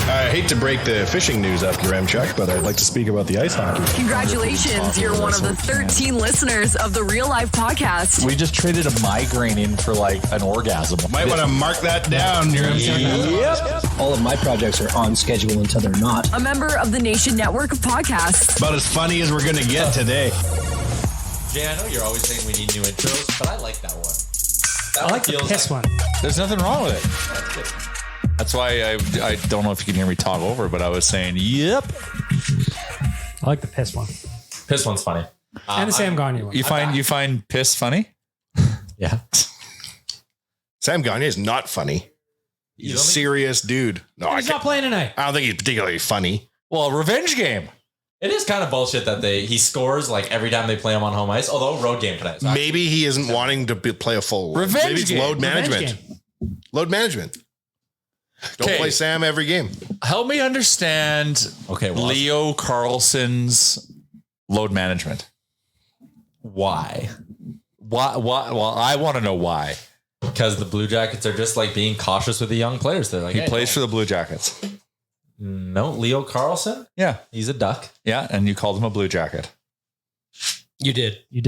I hate to break the fishing news after Ramchuck, but I'd like to speak about the ice hockey. Congratulations, you're one of the 13 listeners of the Real Life Podcast. We just traded a migraine in for like an orgasm. Might want to mark that down. Yep. All of my projects are on schedule until they're not. A member of the Nation Network of Podcasts. About as funny as we're going to get today. Jay, I know you're always saying we need new intros, but I like that one. I like the piss one. There's nothing wrong with it. That's good. That's why I don't know if you can hear me talk over, but I was saying, yep. I like the piss one. Piss one's funny. And the Sam Gagne one. You find piss funny? Yeah. Sam Gagne is not funny. He's a serious dude. No, He's not playing tonight. I don't think he's particularly funny. Well, a revenge game. It is kind of bullshit that he scores like every time they play him on home ice, although road game tonight. Maybe he isn't wanting to play a full revenge Maybe it's game. load management. Load management. Don't play Sam every game. Help me understand Leo Carlson's load management. Why? Well, I want to know why. Because the Blue Jackets are just like being cautious with the young players. They're like, he plays for the Blue Jackets. No, Leo Carlson? Yeah. He's a Duck. Yeah, and you called him a Blue Jacket. You did. You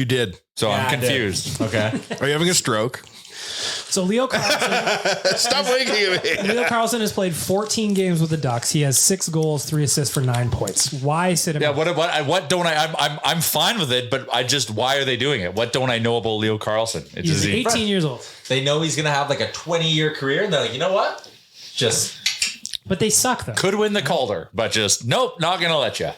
did. So I'm confused. Okay. Are you having a stroke? So Leo Carlson. Stop winking at me. Leo Carlson has played 14 games with the Ducks. He has 6 goals, 3 assists for 9 points. Why sit him? Yeah. What don't I'm fine with it, but why are they doing it? What don't I know about Leo Carlson? He's 18 years old. They know he's going to have like a 20-year career, and they're like, you know what? But they suck though. Could win the Calder, but just nope, not going to let you.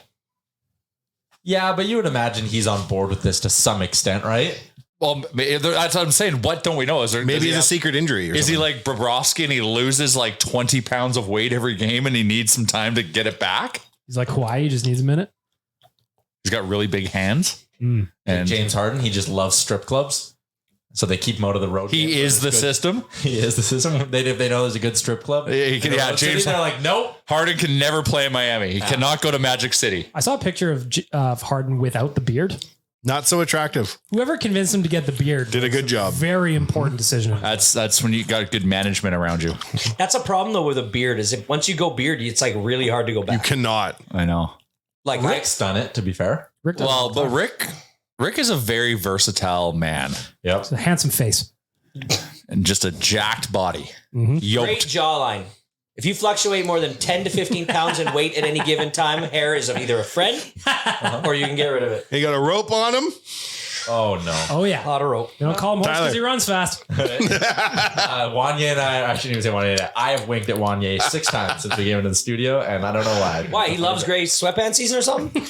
Yeah, but you would imagine he's on board with this to some extent, right? Well, that's what I'm saying. What don't we know? Maybe it's a secret injury. Is he like Bobrovsky and he loses like 20 pounds of weight every game and he needs some time to get it back? He's like Hawaii. He just needs a minute. He's got really big hands. And James Harden, he just loves strip clubs. So they keep him out of the road. He is the system. He is the system. They know there's a good strip club. James. They're like, nope. Harden can never play in Miami. He cannot go to Magic City. I saw a picture of Harden without the beard. Not so attractive. Whoever convinced him to get the beard did a good job. Very important decision. That's when you got good management around you. That's a problem though with a beard. Is if once you go beard, it's like really hard to go back. You cannot. I know. Like Rick's done it. To be fair, Rick is a very versatile man. Yep, it's a handsome face and just a jacked body. Great jawline. If you fluctuate more than 10 to 15 pounds in weight at any given time, hair is either a friend or you can get rid of it. He got a rope on him. Oh no. Oh yeah. A lot of rope. They don't call him horse because he runs fast. Wanye and I shouldn't even say Wanye. I have winked at Wanye 6 times since we came into the studio, and I don't know why. Why? He loves gray sweatpants season or something?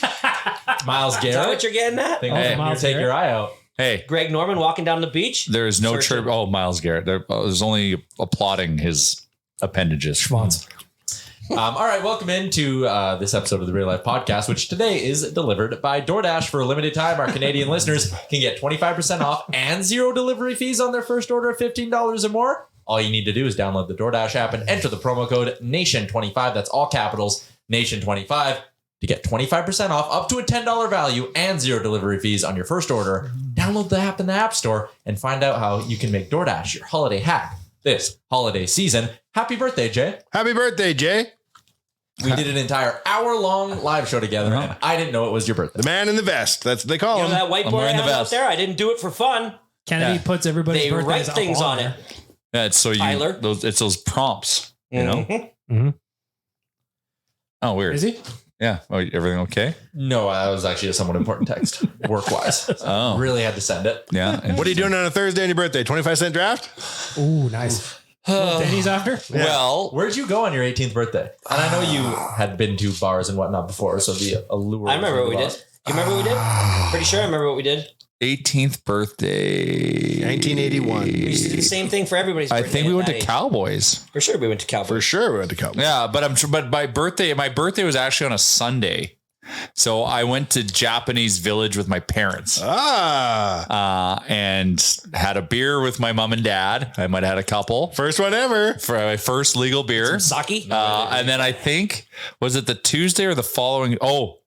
Miles Garrett. Is that what you're getting at? Take your eye out. Hey, Greg Norman walking down the beach. There is no trip. Oh, Miles Garrett. There's only applauding his appendages. Schwanz. All right, welcome into this episode of the Real Life Podcast, which today is delivered by DoorDash. For a limited time, our Canadian listeners can get 25% off and 0 delivery fees on their first order of $15 or more. All you need to do is download the DoorDash app and enter the promo code NATION25. That's all capitals, NATION25, to get 25% off up to a $10 value and 0 delivery fees on your first order. Download the app in the App Store and find out how you can make DoorDash your holiday hack this holiday season. Happy birthday, Jay. Happy birthday, Jay. We did an entire hour-long live show together, and I didn't know it was your birthday. The man in the vest. That's what they call You him. know that whiteboard I have out there? I didn't do it for fun. Kennedy puts everybody's They birthdays write things up on it. Yeah, it's so Tyler. it's those prompts, you know? Mm-hmm. Oh, weird. Is he? Yeah. Oh, everything okay? No, that was actually a somewhat important text, work-wise. Oh. Really had to send it. Yeah. What are you doing on a Thursday on your birthday? 25-cent draft? Ooh, nice. Denny's after? Yeah. Well, Where'd you go on your 18th birthday? And I know you had been to bars and whatnot before, so the allure. I remember what we did. You remember what we did? Pretty sure I remember what we did. 18th birthday. 1981. We used to do the same thing for everybody's I birthday. think we at went that to age. Cowboys. For sure we went to Cowboys. For sure we went to Cowboys. Yeah, but my birthday was actually on a Sunday. So I went to Japanese Village with my parents. And had a beer with my mom and dad. I might have had a couple. First one ever. For my first legal beer. Sake? And then I think, was it the Tuesday or the following? Oh,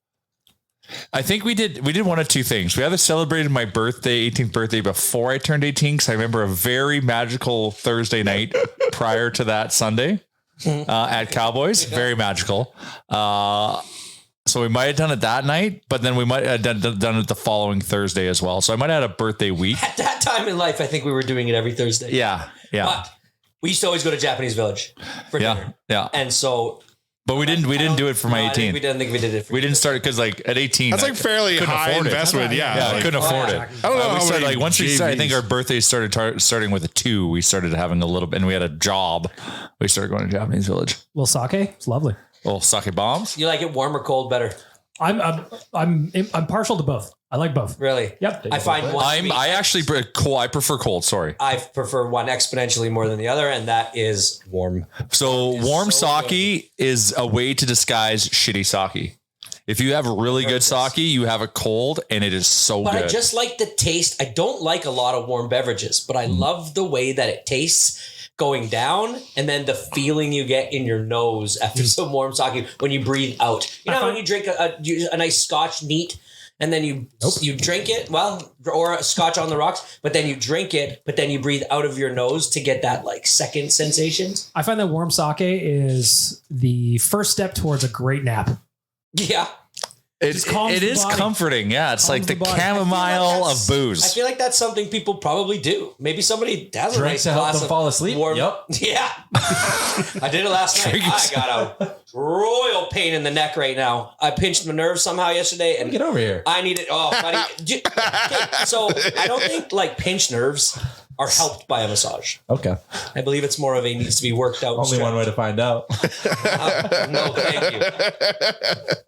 I think we did one of two things. We either celebrated my birthday, 18th birthday, before I turned 18, because I remember a very magical Thursday night prior to that Sunday. at Cowboys. Very magical. So we might have done it that night, but then we might have done it the following Thursday as well. So I might have had a birthday week. At that time in life, I think we were doing it every Thursday. Yeah. But we used to always go to Japanese Village for dinner. Yeah. And so... But we didn't do it for my 18th. We didn't think we did it. We didn't start it because like at 18, That's like fairly high investment. Yeah, I couldn't afford it. I don't know. We how started, many like once we started, I think JVs. our birthdays starting with a 2. We started having a little bit, and we had a job. We started going to Japanese Village. Little sake, it's lovely. Little sake bombs. You like it warm or cold better? I'm partial to both. I like both. Really? Yep. I find one. I prefer cold. Sorry. I prefer one exponentially more than the other, and that is warm. So warm so sake is a way to disguise shitty sake. If you have really good sake, you have it cold, and it is so But good. I just like the taste. I don't like a lot of warm beverages, but I love the way that it tastes going down, and then the feeling you get in your nose after some warm sake when you breathe out. You know when you drink a nice Scotch neat, and then you drink it, or a Scotch on the rocks, but then you drink it, but then you breathe out of your nose to get that like second sensation. I find that warm sake is the first step towards a great nap. Yeah. It is body. comforting. Yeah, it's like the body. chamomile I of booze. I feel like that's something people probably do. Maybe somebody has a Drink nice to help glass them of fall asleep? warm- Yep. Yeah. I did it last night. I got a royal pain in the neck right now. I pinched my nerve somehow yesterday, and Get over here. I need it. Oh, buddy. Okay, so I don't think like pinched nerves are helped by a massage. Okay. I believe it's more of a needs to be worked out. Only one way to find out. No, thank you.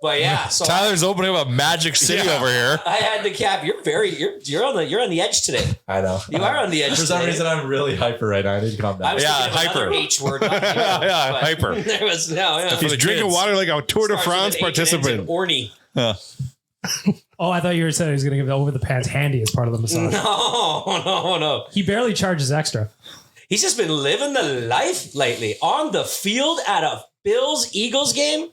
But yeah, so Tyler's opening up a magic city over here. I had the cap. You're on the edge today. I know. You are on the edge. For some today. reason, I'm really hyper right now. I need to calm I down. was Yeah, thinking of another hyper. H word. Not Yeah, but hyper. There was For He's the drinking kids. water like a Tour de starts with France an H and ends in participant. Orny. Oh, I thought you were saying he was going to give the over the pants handy as part of the massage. No. He barely charges extra. He's just been living the life lately on the field at a Bills-Eagles game.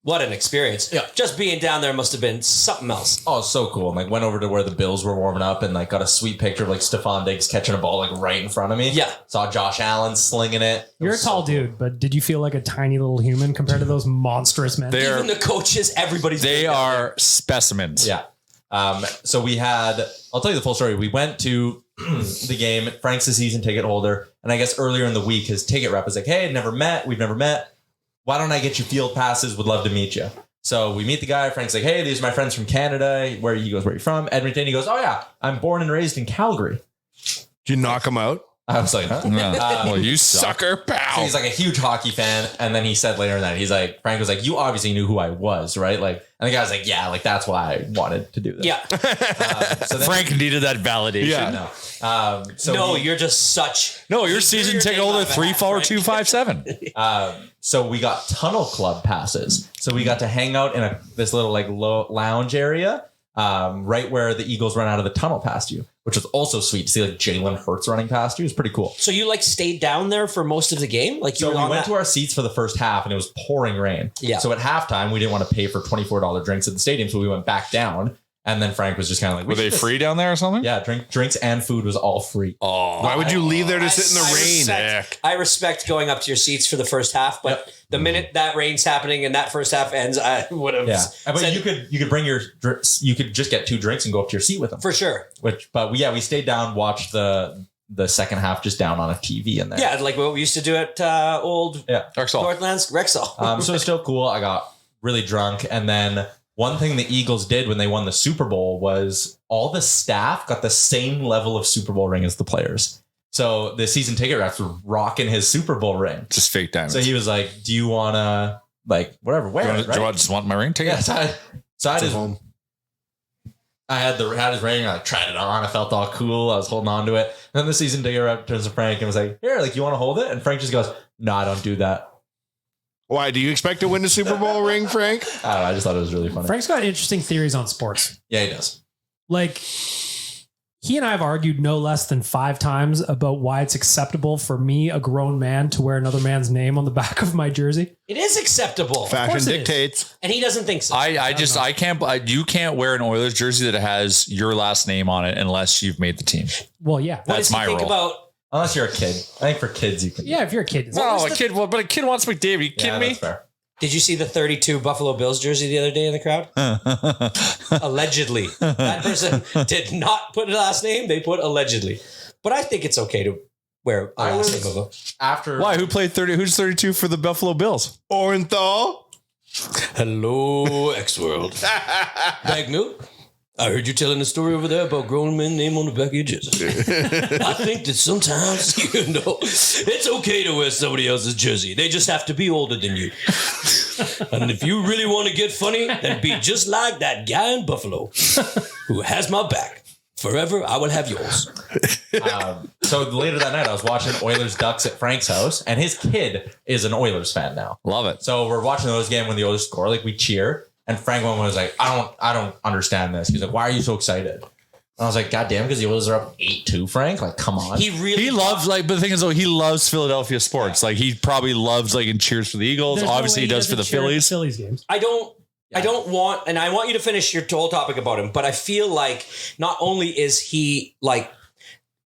What an experience. Yeah. Just being down there must have been something else. Oh, so cool. And like went over to where the Bills were warming up and like got a sweet picture of like Stephon Diggs catching a ball like right in front of me. Yeah. Saw Josh Allen slinging it. You're a tall dude, but did you feel like a tiny little human compared to those monstrous men? They're Even the coaches, everybody's they been down are specimens. Yeah. So we had, I'll tell you the full story. We went to the game. Frank's a season ticket holder. And I guess earlier in the week, his ticket rep was like, hey, we've never met. Why don't I get you field passes? Would love to meet you. So we meet the guy. Frank's like, hey, these are my friends from Canada. He goes, where are you from? Edmonton. He goes, oh yeah, I'm born and raised in Calgary. Did you knock him out? I was like, huh? Yeah. Well, you suck. Sucker So pal. he's like a huge hockey fan. And then he said later in that, he's like, Frank was like, you obviously knew who I was, right? Like, and the guy was like, yeah, like that's why I wanted to do this. Yeah. So then, Frank needed that validation. Yeah. no. So You're just such. No, your You season threw your ticket name holder out of a hat, 34257. So we got Tunnel Club passes. So we got to hang out in this little like lounge area, right where the Eagles run out of the tunnel past you, which was also sweet to see like Jalen Hurts running past you. It was pretty cool. So you like stayed down there for most of the game? Like you So were we on went that? to our seats for the first half and it was pouring rain. Yeah. So at halftime, we didn't want to pay for $24 drinks at the stadium. So we went back down. And then Frank was just kind of like, Were they free down there or something? Yeah, drinks and food was all free. Oh, Why would you leave there to sit in the rain? I respect going up to your seats for the first half, but the minute that rain's happening and that first half ends, I would have Yeah, but said, you could bring you could just get 2 drinks and go up to your seat with them. for sure. But we stayed down, watched the second half just down on a TV in there. Yeah, like what we used to do at old Rexall. Northlands, Rexall. So it's still cool. I got really drunk, and then one thing the Eagles did when they won the Super Bowl was all the staff got the same level of Super Bowl ring as the players. So the season ticket reps were rocking his Super Bowl ring. Just fake diamonds. So he was like, "Do you want to like whatever wear it?" Do you just want my ring ticket? Yeah, so I had his ring. I tried it on. I felt all cool. I was holding on to it. And then the season ticket rep turns to Frank and was like, "Here, like you want to hold it?" And Frank just goes, "No, I don't do that." Why? Do you expect to win the Super Bowl ring, Frank? I don't know. I just thought it was really funny. Frank's got interesting theories on sports. Yeah, he does. Like, he and I have argued no less than 5 times about why it's acceptable for me, a grown man, to wear another man's name on the back of my jersey. It is acceptable. Fashion course it is. dictates. And he doesn't think so. You can't wear an Oilers jersey that has your last name on it unless you've made the team. Well, yeah. What That's does he my think rule. about Unless you're a kid. I think for kids you can. Yeah, if you're a kid. It's No, a kid wants McDavid. You kidding me? That's fair. Did you see the 32 Buffalo Bills jersey the other day in the crowd? Allegedly. That person did not put a last name. They put allegedly. But I think it's okay to wear a last name of them. After Why? Who played 30? Who's 32 for the Buffalo Bills? Orenthal. Hello, X-World. Bagnell, I heard you telling a story over there about grown men name on the back of your jersey. I think that sometimes, it's okay to wear somebody else's jersey. They just have to be older than you. And if you really want to get funny, then be just like that guy in Buffalo who has my back. Forever, I will have yours. So later that night, I was watching Oilers Ducks at Frank's house, and his kid is an Oilers fan now. Love it. So we're watching the Oilers game when the Oilers score, like we cheer, and Frank one was like, I don't understand this. He's like, why are you so excited? And I was like, God damn, because the Oilers are up 8-2, Frank. Like, come on. He loves but the thing is though, he loves Philadelphia sports. Like he probably loves and cheers for the Eagles. There's no Obviously way he does for the doesn't cheer at Phillies. Phillies games. I don't want, and I want you to finish your whole topic about him, but I feel like not only is he like,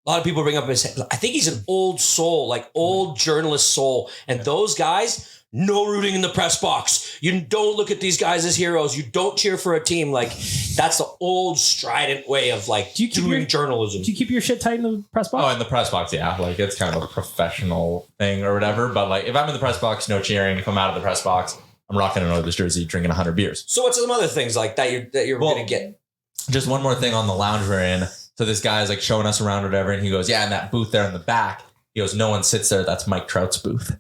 a lot of people bring up his, I think he's an old soul, like old journalist soul. And those guys, no rooting in the press box. You don't look at these guys as heroes. You don't cheer for a team. Like that's the old strident way of like doing journalism. Do you keep your shit tight in the press box? Oh, in the press box, yeah. Like it's kind of a professional thing or whatever. But like if I'm in the press box, no cheering. If I'm out of the press box, I'm rocking an Oilers jersey, drinking 100 beers. So what's some other things like that you're going to get? Just one more thing on the lounge we're in. So this guy's like showing us around or whatever, and he goes, yeah, in that booth there in the back. He goes, no one sits there. That's Mike Trout's booth.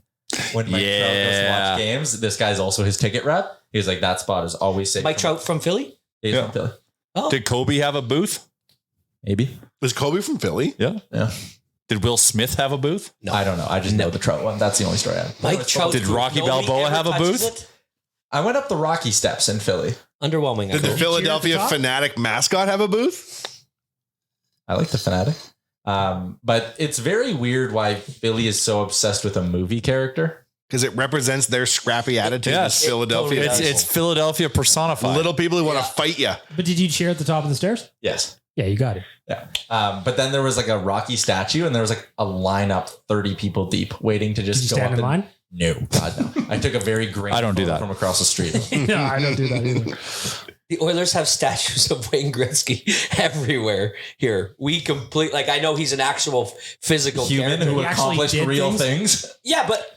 When Mike Trout goes to watch games, this guy's also his ticket rep. He's like, that spot is always sitting. Mike Trout from Philly? He's from Philly. Oh. Did Kobe have a booth? Maybe. Was Kobe from Philly? Yeah. Did Will Smith have a booth? No. I don't know. I just know the Trout one. That's the only story I have. Mike Trout. Did Rocky Balboa have a booth? I went up the Rocky steps in Philly. Underwhelming. Did the Philadelphia Fanatic mascot have a booth? I like the Fanatic. But it's very weird why Philly is so obsessed with a movie character. Because it represents their scrappy attitude. Yes, Philadelphia. Totally It's Philadelphia personified. Little people who want to fight you. But did you cheer at the top of the stairs? Yes. Yeah, you got it. Yeah. But then there was like a Rocky statue and there was like a lineup 30 people deep waiting to just Did you go stand up in line? No, God, no. I took a very great I don't do photo that. from across the street. No, I don't do that either. The Oilers have statues of Wayne Gretzky everywhere here. We complete, like, I know he's an actual physical Human character. who He actually accomplished did real things? things. Yeah, but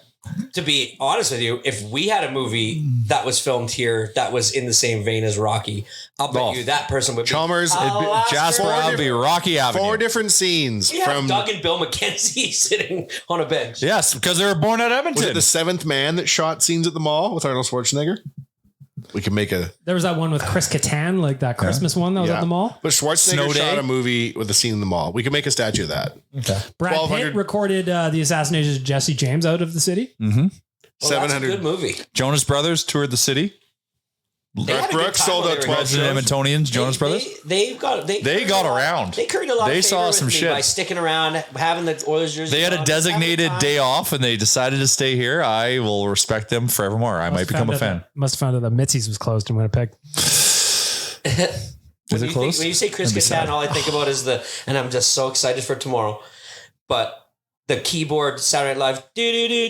to be honest with you, if we had a movie that was filmed here that was in the same vein as Rocky, I'll bet you that person would be Chalmers, Jasper Abbey, Rocky Avenue. 4 different scenes We have from Doug and Bill McKenzie sitting on a bench. Yes, because they were born at was Edmonton. it The Seventh Man that shot scenes at the mall with Arnold Schwarzenegger? We can make a There was that one with Chris Kattan, like that Christmas one that was at the mall. But Schwarzenegger Snow shot Day? a movie with a scene in the mall. We can make a statue of that. Okay. Brad Pitt 1200 recorded the assassination of Jesse James out of the city. Well, that's a 700 good movie. Jonas Brothers toured the city. They had a good Brooks time sold while out they were 12 Resident shows. Edmontonians, Jonas Brothers. They got around. They curried a lot. They of saw favor with some me shit. by sticking around, having the Oilers jersey. They had a on, designated having day time. off and they decided to stay here. I will respect them forevermore. I might become a fan. Must have found out that Mitzi's was closed in Winnipeg. Is it close? When you say Chris That'd be sad. Katan, all I think about is and I'm just so excited for tomorrow. But the keyboard Saturday Night Live do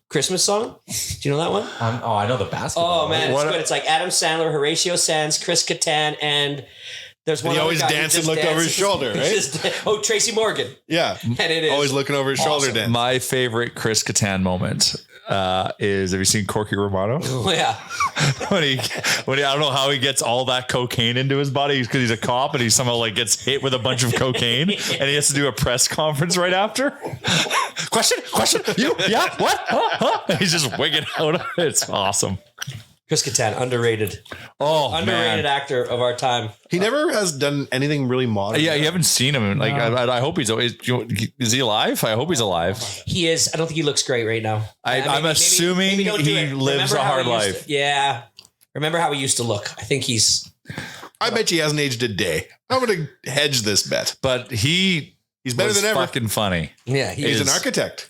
Christmas song. Do you know that one? I know the basketball. Oh man, it's What- good. It's like Adam Sandler, Horatio Sands, Chris Katan, and there's one. And he other always guy who danced and just looked over his dances. shoulder, right? Tracy Morgan. Yeah. And it is Always looking over his shoulder awesome. then. My favorite Chris Kattan moment is, have you seen Corky Romano? Oh, yeah. when he, I don't know how he gets all that cocaine into his body because he's a cop and he somehow like gets hit with a bunch of cocaine and he has to do a press conference right after. Question, you, yeah, what? Huh? And he's just wigging out. It's awesome. Chris Katan, underrated. Oh, Underrated man. actor of our time. He never has done anything really modern. Yeah, you haven't seen him. Like, I hope is he alive? I hope he's alive. He is. I don't think he looks great right now. I'm assuming maybe don't do he it. lives Remember a how hard he used life. Yeah. Remember how he used to look. I think he's... I bet he hasn't aged a day. I'm going to hedge this bet. But he's better was than ever. fucking funny. Yeah. He's an architect.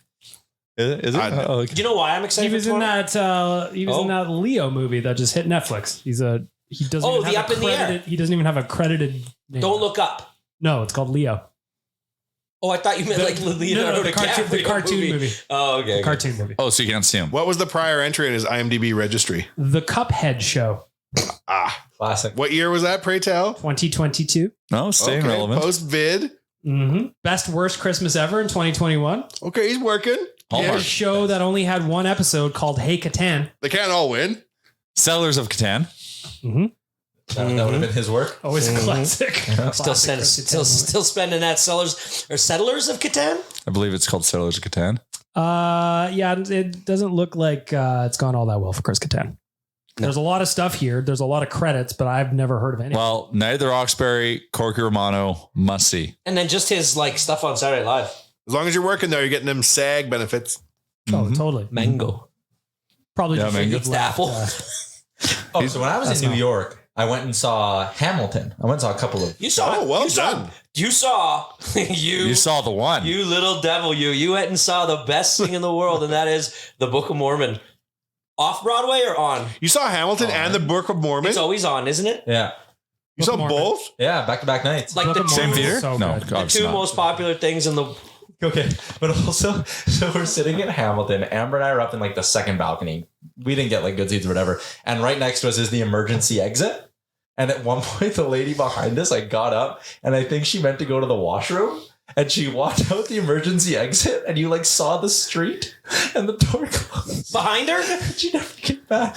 Is it? I- Oh, okay. Do you know why I'm He excited was for in tomorrow? that. He was in that Leo movie that just hit Netflix. He doesn't. Oh, even the have Up in the Air. He doesn't even have a credited name. Don't Look Up. No, it's called Leo. Oh, I thought you meant like Leonardo the DiCaprio cartoon movie. Oh, okay. The cartoon movie. Oh, so you can't see him. What was the prior entry in his IMDb registry? The Cuphead Show, Classic. What year was that, pray tell? 2022. No, staying relevant. Post vid. Best worst Christmas ever in 2021. Okay, he's working. Hallmark. A show that only had one episode called Hey Katan. They can't all win. Settlers of Catan. That would have been his work. Always a classic. Still spending that Settlers of Catan. I believe it's called Settlers of Catan. Yeah, it doesn't look like it's gone all that well for Chris Katan. There's a lot of stuff here. There's a lot of credits, but I've never heard of any. Well, Night at the Roxbury, Corky Romano, must see. And then just his like stuff on Saturday Night Live. As long as you're working there, you're getting them SAG benefits. Oh, totally. Mango. Probably Yeah, just mango. It's the apple. So when I was in New York, I went and saw Hamilton. I went and saw a couple of. You saw Oh, well you saw- done. You saw You saw the one. You little devil, you went and saw the best thing in the world, and that is the Book of Mormon. Off Broadway or on? You saw Hamilton and the Book of Mormon? It's always on, isn't it? Yeah. You saw Book of Mormon. both? Yeah, back-to-back nights. Like Book the of Same Mormon theater? is so No, good. the obviously two not. most popular things in the. Okay, but also, so we're sitting in Hamilton. Amber and I are up in like the second balcony. We didn't get like good seats or whatever. And right next to us is the emergency exit. And at one point, the lady behind us, like, got up, and I think she meant to go to the washroom. And she walked out the emergency exit, and you like saw the street, and the door closed. Behind her? She never came back.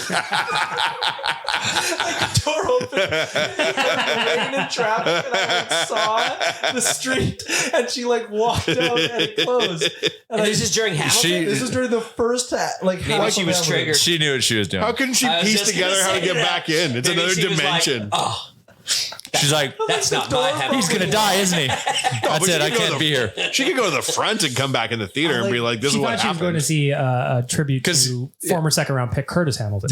Like the door opened, rain and traffic, and I like saw the street, and she like walked out and it closed. And this is during Hamilton? This was during the first Maybe she was triggered. She knew what she was doing. How couldn't she I was piece just together gonna how to say get that. back in? It's Maybe another she was like, dimension. oh, She's like, that's not my Hamilton. he's going to die, isn't he? That's but it. she I could go can't to be here. She could go to the front and come back in the theater and be like, this She is what thought she was going to happened. see a tribute to former second round pick Curtis Hamilton.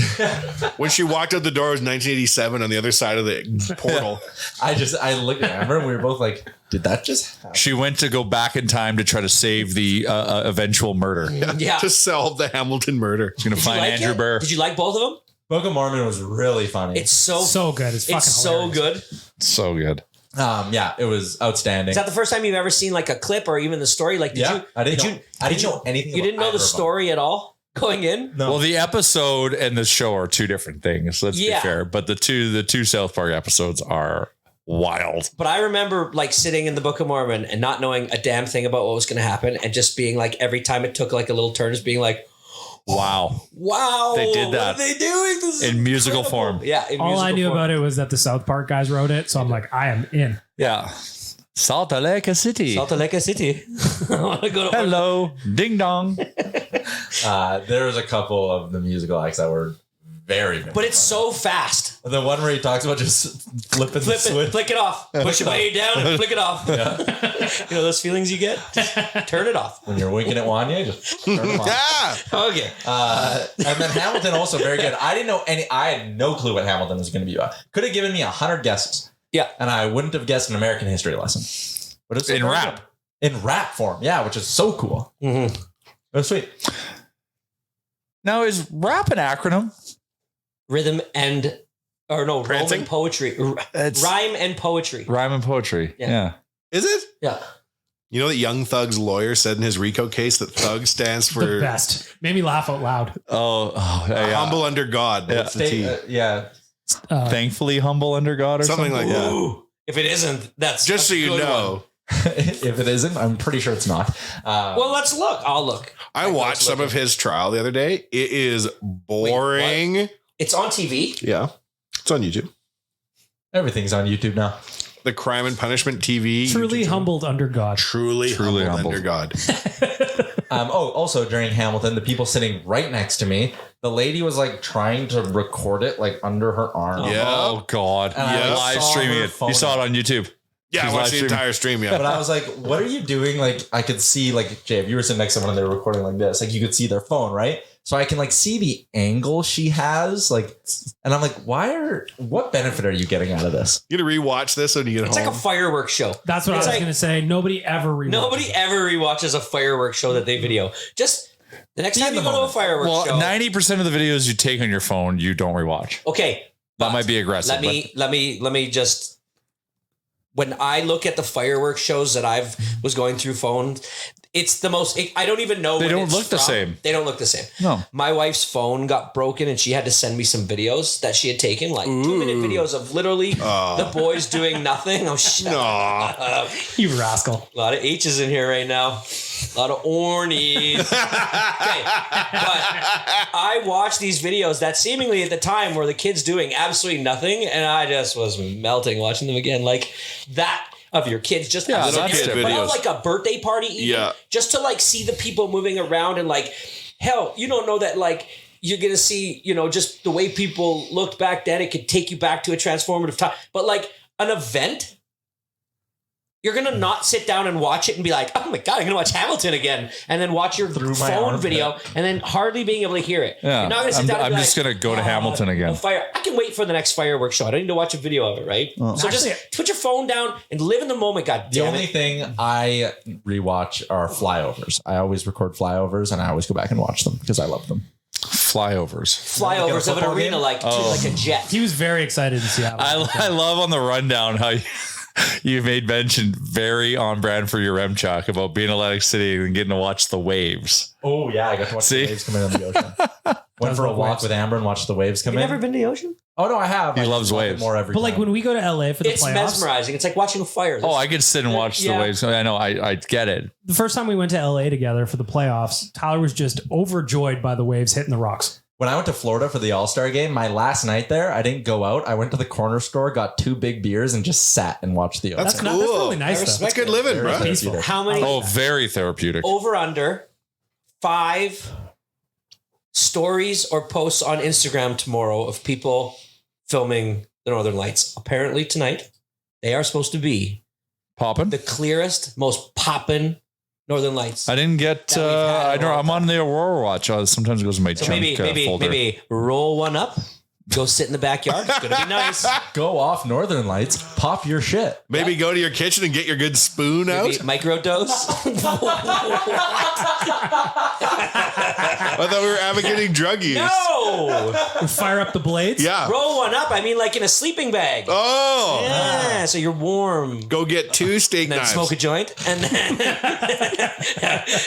When she walked out the door, it was 1987 on the other side of the portal. I looked at Amber and we were both like, did that just happen? She went to go back in time to try to save the eventual murder. Yeah. To solve the Hamilton murder. She's going to Did you find like Andrew it? Burr. Did you like both of them? Book of Mormon was really funny. It's so good. It's fucking so hilarious. good. So good. Yeah, it was outstanding. Is that the first time you've ever seen like a clip or even the story? Like, did you? I didn't did know anything. You didn't know about the either of them. story at all going in? No. Well, the episode and the show are two different things. Let's be Yeah. fair. But the two South Park episodes are wild. But I remember like sitting in the Book of Mormon and not knowing a damn thing about what was going to happen, and just being like, every time it took like a little turn, just being like, Wow. wow, They did that What are they doing? This is in musical incredible. form. Yeah. All I knew about it was that the South Park guys wrote it. So I'm like, I am in. Yeah. Salt Lake City. Salt Lake City. I want to go to Hello. Ding dong. There was a couple of the musical acts that were very, very But it's so fast. the one where he talks about just flipping the Flip switch. it, flick it off. Push it way down and flick it off. You know those feelings you get? Just turn it off. When you're winking at Wanya, just turn them on. Yeah. Okay. And then Hamilton also very good. I didn't know I had no clue what Hamilton was going to be about. Could have given me 100 guesses. Yeah. And I wouldn't have guessed an American history lesson. But it's In very rap. good. In rap form. Yeah, which is so cool. Mm-hmm. It was sweet. Now, is rap an acronym? Rhythm and, or no, Prancing? Roman poetry. It's Rhyme and poetry. rhyme and poetry. Yeah. Yeah. Is it? Yeah. You know that Young Thug's lawyer said in his RICO case that Thug stands The for best. Made me laugh out loud. Yeah. humble under God. That's the T. Yeah. Thankfully humble under God or Something something, like that. Ooh. If it isn't, that's Just so a you good know. one. If it isn't, I'm pretty sure it's not. Well, let's look. I'll look. I watched some of his trial the other day. It is boring. It's on TV. Yeah. It's on YouTube. Everything's on YouTube now. The Crime and Punishment TV. Truly YouTube channel. humbled under God. Truly humbled humbled. under God. Also during Hamilton, the people sitting right next to me, the lady was like trying to record it like under her arm. Yeah. Oh, God. And I Live saw streaming her it. phone You saw it on YouTube. Yeah, She's I watched live the streaming. entire stream. Yeah. But I was like, what are you doing? Like, I could see, like, Jay, if you were sitting next to someone and they were recording like this, like, you could see their phone, right? So I can, like, see the angle she has. Like, and I'm like, what benefit are you getting out of this? You gonna rewatch this when you get It's home? like a fireworks show. That's what It's I was like- going to say. Nobody ever rewatches. Nobody ever rewatches a fireworks show that they video. Just the next Be time in you the go to a moment. fireworks Well, show. 90% of the videos you take on your phone, you don't rewatch. Okay. That might be aggressive. Let me just when I look at the fireworks shows that I've was going through phone, it's the most. I don't even know. They when don't it's look the from. same. They don't look the same. No. My wife's phone got broken, and she had to send me some videos that she had taken, like 2-minute videos of literally the boys doing nothing. Oh shit! You rascal. A lot of H's in here right now. A lot of ornies. Okay. But I watched these videos that seemingly at the time were the kids doing absolutely nothing, and I just was melting watching them again. Like that of your kids just Yeah, sitting that's there, it. but on like a birthday party even, just to like see the people moving around and like, hell, you don't know that like you're going to see, you know, just the way people looked back then. It could take you back to a transformative time. But like an event, you're going to not sit down and watch it and be like, oh my God, I'm going to watch Hamilton again. And then watch your phone video and then hardly being able to hear it. Yeah. You're not going to sit down and I'm be just like, going to go to Hamilton again. I can wait for the next fireworks show. I don't need to watch a video of it, right? So just put your phone down and live in the moment, God The damn only it. thing I rewatch are flyovers. I always record flyovers and I always go back and watch them because I love them. Flyovers. Flyovers of an football arena game? like a jet. He was very excited in Seattle. I love on the rundown how you made mention very on brand for your Remchuk about being in Atlantic City and getting to watch the waves. Oh yeah, I got to watch See? the waves come in on the ocean. Went for a walk with Amber and watched the waves come You in. never been to the ocean? Oh no, I have. He I loves just love it waves. more every But time. like when we go to LA for the It's playoffs, mesmerizing. It's like watching a fire. Oh, I could sit and watch the Yeah. waves. I know. I get it. the first time we went to LA together for the playoffs, Tyler was just overjoyed by the waves hitting the rocks. When I went to Florida for the All-Star game, my last night there, I didn't go out. I went to the corner store, got 2 big beers, and just sat and watched the ocean. That's That's cool. really nice. I Though. respect That's good living, bro. peaceful. How many Oh, very therapeutic. over under 5 stories or posts on Instagram tomorrow of people filming the Northern Lights? Apparently tonight they are supposed to be Popping. the clearest, most poppin' Northern Lights. I didn't get. That we've had I in a don't. long I'm on the Aurora watch. Sometimes it goes in my So junk folder. maybe roll one up, go sit in the backyard. It's gonna be nice. Go off Northern Lights, pop your shit. Maybe go to your kitchen and get your good spoon out. Maybe microdose. I thought we were advocating drug use. No, Fire up the blades. Yeah. roll one up. I mean, like in a sleeping bag. Oh. Yeah, so you're warm. Go get 2 steak And then knives. smoke a joint, and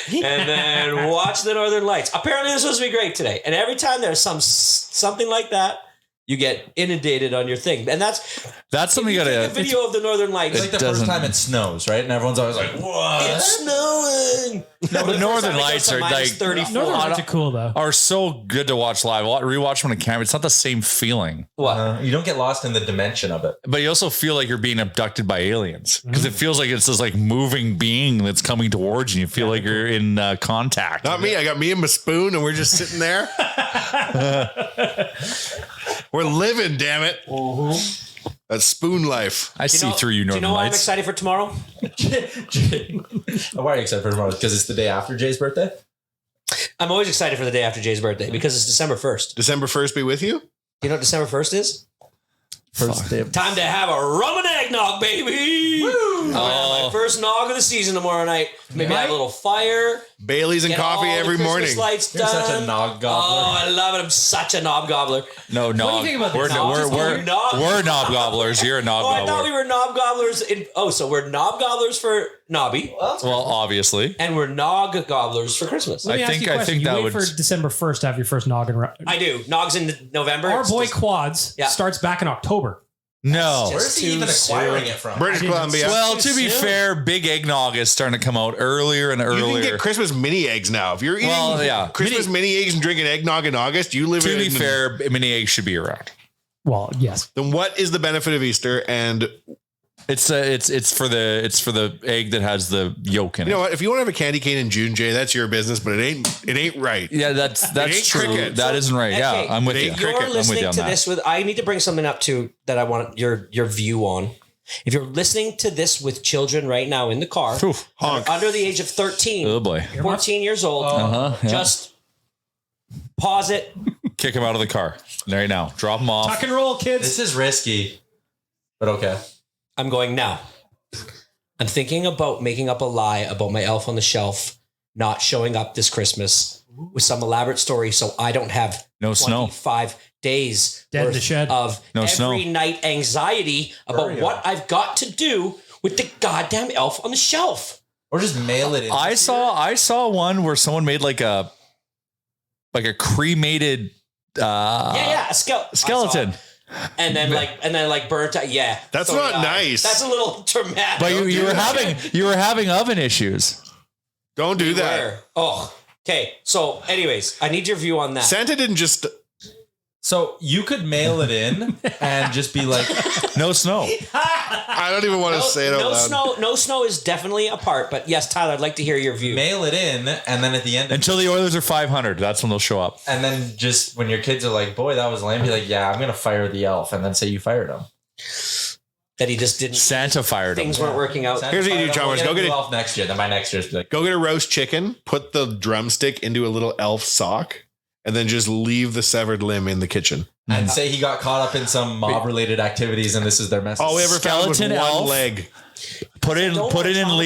then watch the Northern Lights. Apparently, this was supposed to be great today. And every time there's something like that, you get inundated on your thing, and that's Something you take a gotta. video of the Northern Lights. It's like the doesn't- first time it snows, right? And everyone's always like, what? It's snowing. No, the Northern Lights are like 34. Northern Lights are cool though. are so good to watch live. Rewatch them on camera. It's not the same feeling, What? You don't get lost in the dimension of it. but you also feel like you're being abducted by aliens because it feels like it's this like moving being that's coming towards you. You feel like you're in contact. Not me. I got me and my spoon, and we're just sitting there. We're living, damn it. That's spoon life. I see through you, Do you Northern know why I'm Lights. excited for tomorrow? Why are you excited for tomorrow? Because it's the day after Jay's birthday? I'm always excited for the day after Jay's birthday because it's December 1st. December 1st be with you? Do you know what December 1st is? First day of Time to have a rum and eggnog, baby. I'm gonna have my first nog of the season tomorrow night. Maybe have a little fire. Bailey's and Get coffee all the every Christmas morning. Lights You're done. such a nog gobbler. Oh, I love it. I'm such a knob gobbler. No, do you think about we're, this? we're knob gobblers. You're a knob Oh, I thought gobbler. we were knob gobblers. So we're knob gobblers for Nobby, Well, obviously. and we're nog gobblers for Christmas. Let me I ask think- you a I question. think You that wait would- for December 1st to have your first noggin. I do. Nogs in November. Our It's boy just- Quads Yeah. starts back in October. No. Where's he too even acquiring soon. it from? British Columbia. Well, to be soon. fair, Big Eggnog is starting to come out earlier and you earlier. can get Christmas mini eggs now. If you're eating Well, yeah. Christmas mini eggs and drinking eggnog in August, you live to in. be fair, mini eggs should be around. Well, yes. Then what is the benefit of Easter? And It's for the egg that has the yolk in it. you know what? If you want to have a candy cane in June, Jay, that's your business, but it ain't right. Yeah, that's ain't true. cricket. That isn't right. Yeah, Okay, I'm with it you. ain't You're cricket. I'm with you listening on to that. this with. I need to bring something up too that I want your view on. If you're listening to this with children right now in the car, Oof. Honk. under the age of 13, Oh boy, 14 years old, yeah. just pause it. Kick him out of the car right now. Drop him off. Tuck and roll, kids. This is risky, but okay. I'm going now. I'm thinking about making up a lie about my elf on the shelf not showing up this Christmas with some elaborate story, so I don't have No snow. 25 days Dead in the worth shed. of No every snow. night anxiety about what I've got to do with the goddamn elf on the shelf. Or just mail it in. I saw one where someone made like a cremated A skeleton. And then burnt out. Yeah, That's so not did I. nice. That's a little dramatic. But you were having oven issues. Don't do that. Where? Oh, okay. So, anyways, I need your view on that. Santa didn't just. So you could mail it in and just be like, No snow. I don't even want to say it out loud. No snow is definitely a part. But yes, Tyler, I'd like to hear your view. mail it in, and then at the end, Until the Oilers are 500. That's when they'll show up. and then just when your kids are like, boy, that was lame, be like, yeah, I'm going to fire the elf, and then say you fired him. That he just didn't. Santa fired him. Things weren't working out. Here's what you do, Chalmers. Go get elf next year. Then by next year, it's like, Go get a roast chicken, put the drumstick into a little elf sock, and then just leave the severed limb in the kitchen. and say he got caught up in some mob-related activities, and this is their message. All we ever found was one Skeleton elf. leg. Put it in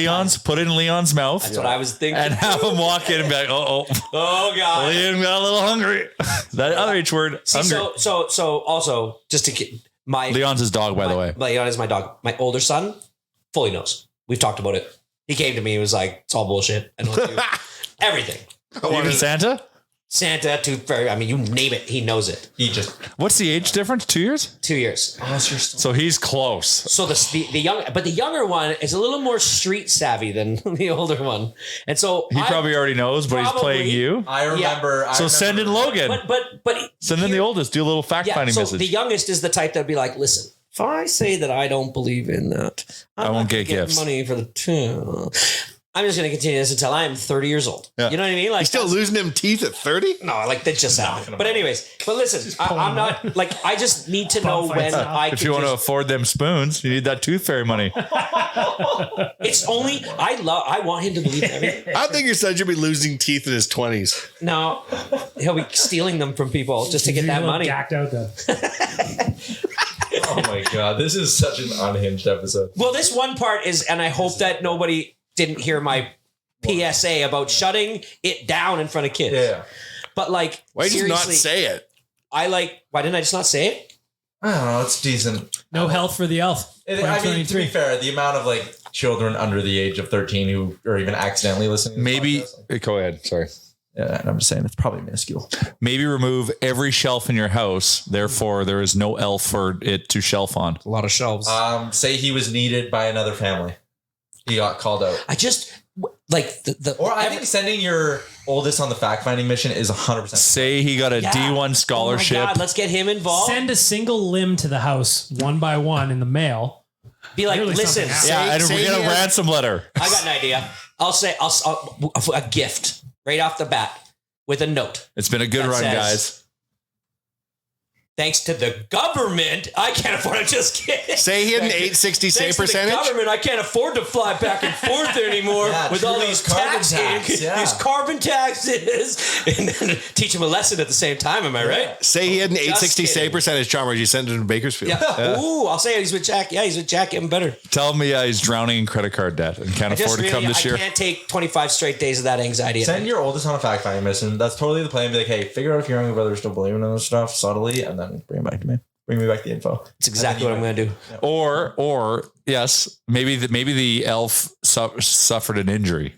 Leon's mouth. That's what I was thinking. And have him walk in and be like, oh God. Liam got a little hungry. That other H word, See, hungry. so also just to get Leon's his dog, by the way. Leon is my dog. My older son fully knows. We've talked about it. He came to me. He was like, "It's all bullshit. I don't do everything." Even Santa? Santa, Tooth Fairy. I mean, you name it, he knows it. He just, What's the age difference? 2 years? 2 years. So he's close. So the younger one is a little more street savvy than the older one, and so He probably already knows, but he's playing you. I remember. So send in Logan. But Send in the oldest. Do a little fact finding so message. the youngest is the type that'd be like, listen, if I say that I don't believe in that, I won't not get gonna gifts. money for the two. I'm just going to continue this until I am 30 years old. Yeah. You know what I mean? Like He's still losing them teeth at 30? No, like that just happened. But anyways, but listen, I'm not like I just need to know when I. If you want to afford them spoons, you need that tooth fairy money. It's only I want him to believe in everything. I think your son should be losing teeth in his 20s. No, he'll be stealing them from people just to get that money. Gacked out then. Oh my god, this is such an unhinged episode. Well, this one part is, and I hope that nobody didn't hear my PSA about shutting it down in front of kids. Yeah. But like, Why did you not seriously, say it? Why didn't I just not say it? I don't know. It's decent. No health for the elf. I mean, to be fair, the amount of like children under the age of 13 who are even accidentally listening. To Maybe. this podcast, Go ahead. Sorry. yeah, I'm just saying it's probably minuscule. Maybe remove every shelf in your house. Therefore, there is no elf for it to shelf on. A lot of shelves. Say he was needed by another family. He got called out. I just like the Or I think sending your oldest on the fact finding mission is 100%. Say he got a D1 scholarship. Oh my God, let's get him involved. Send a single limb to the house one by one in the mail. Be like, Really listen, something Yeah, and Say we get he a has- ransom letter. I got an idea. I'll say a gift right off the bat with a note. It's been a good That run, says- guys. Thanks to the government, I can't afford to just kidding. Say he had an 860 save Thanks to the percentage? government, I can't afford to fly back and forth anymore Yeah, with all true, these carbon tax, tax, yeah. these carbon taxes, and then teach him a lesson at the same time. Am I right? Say he had an 860 kidding. save percentage, Chalmers. You sent it to Bakersfield. Yeah. Ooh, I'll say he's with Jack. Yeah, he's with Jack. Even better. Tell me he's drowning in credit card debt and can't I just afford to come this I year. can't take 25 straight days of that anxiety. Send your oldest on a fact finding mission. That's totally the plan. Be like, hey, figure out if your younger brother is still believing in this stuff subtly, and then bring it back to me. Bring me back the info. That's exactly what I'm going to do. Or yes, maybe the elf suffered an injury.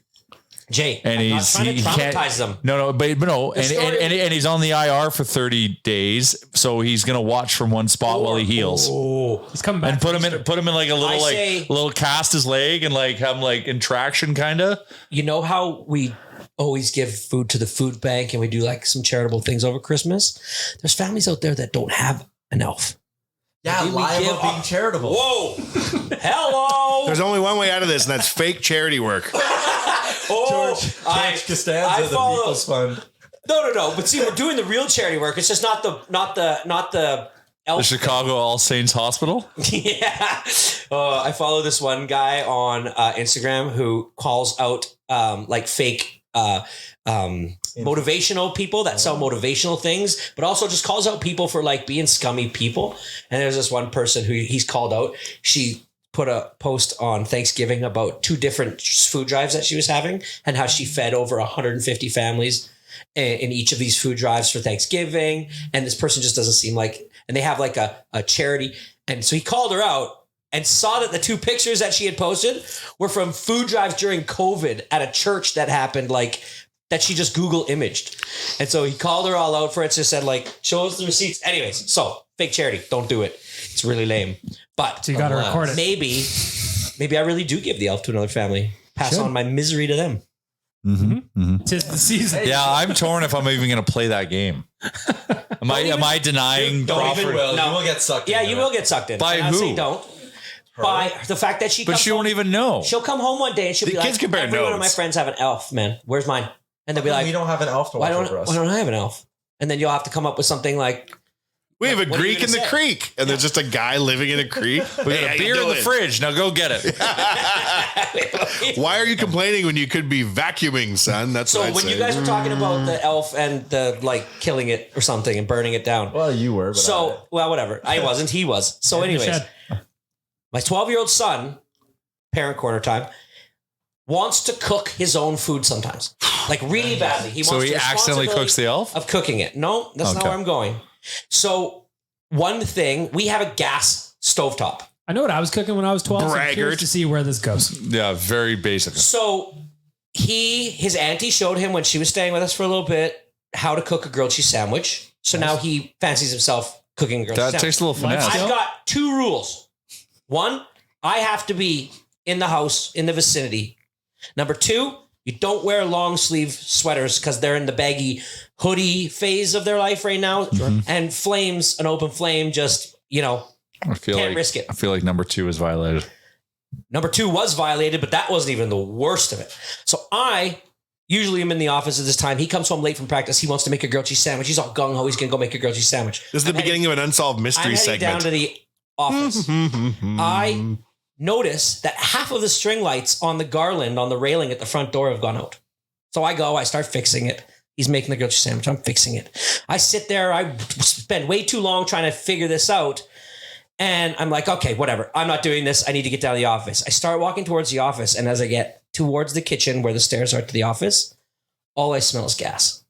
Jay, And I'm he's not trying to he can't- traumatize them. No, but no, and, story- and he's on the IR for 30 days, so he's gonna watch from one spot while he heals. Oh, He's coming back. And put him in like a little little cast his leg and like have him like in traction kind of. you know how we always give food to the food bank and we do like some charitable things over Christmas? There's families out there that don't have an elf. Yeah, Maybe we lie give about being up- charitable. Whoa. Hello. There's only one way out of this, and that's fake charity work. George Costanza, the follow- People's Fund. No. But see, we're doing the real charity work. It's just not the elf. The Chicago All Saints Hospital. Yeah. I follow this one guy on Instagram who calls out like fake motivational people that sell motivational things, but also just calls out people for like being scummy people. And there's this one person who he's called out. She put a post on Thanksgiving about 2 different food drives that she was having and how she fed over 150 families in each of these food drives for Thanksgiving. And this person just doesn't seem like, and they have like a charity. And so he called her out and saw that the 2 pictures that she had posted were from food drives during COVID at a church that happened, like that she just Google imaged. And so he called her all out for it. Just said like, show us the receipts. Anyways, so fake charity, don't do it. It's really lame. But So you got to record it. maybe I really do give the elf to another family. Pass on my misery to them. Tis the season. Yeah, I'm torn if I'm even going to play that game. Am I denying Don't even Crawford? Will. No. You will get sucked in. Yeah, you will get sucked in. By And I'll say who? don't. By the fact that she But comes she won't home, even know. she'll come home one day and she'll The be kids like, compare every one of my notes. friends have an elf, man. Where's mine? And they'll be like, we don't have an elf to why watch don't over us. I have an elf? And then you'll have to come up with something like, We have a What are you Greek in gonna the say? creek, and there's just a guy living in a creek. We got a beer in the fridge. Now go get it. Why are you complaining when you could be vacuuming, son? That's So what I'd when say. you guys were talking about the elf and the like killing it or something and burning it down. Well, you were. But So, well, whatever. I wasn't. He was. So, anyways, Shed. my 12-year-old son, parent corner time, wants to cook his own food sometimes, like really badly. He So wants he the accidentally responsibility cooks the elf? of cooking it. No, that's not Okay. where I'm going. So, one thing, we have a gas stovetop. I know what I was cooking when I was 12. So I'm curious Braggart. to see where this goes. Yeah, very basic. So his auntie showed him when she was staying with us for a little bit how to cook a grilled cheese sandwich. So now he fancies himself cooking a grilled That cheese takes sandwich. a little finesse. I've got 2 rules. 1, I have to be in the house, in the vicinity. Number 2, you don't wear long sleeve sweaters because they're in the baggy hoodie phase of their life right now. And flames, an open flame, just, I feel can't like risk it. I feel like number 2 is violated. Number 2 was violated, but that wasn't even the worst of it. So I usually am in the office at this time. He comes home late from practice. He wants to make a grilled cheese sandwich. He's all gung ho. He's going to go make a grilled cheese sandwich. This is the beginning of an unsolved mystery I'm heading down segment. to the office. I notice that half of the string lights on the garland on the railing at the front door have gone out. So I go, I start fixing it. He's making the grilled cheese sandwich. I'm fixing it. I sit there. I spend way too long trying to figure this out. And I'm like, okay, whatever. I'm not doing this. I need to get down to the office. I start walking towards the office. And as I get towards the kitchen where the stairs are to the office, all I smell is gas.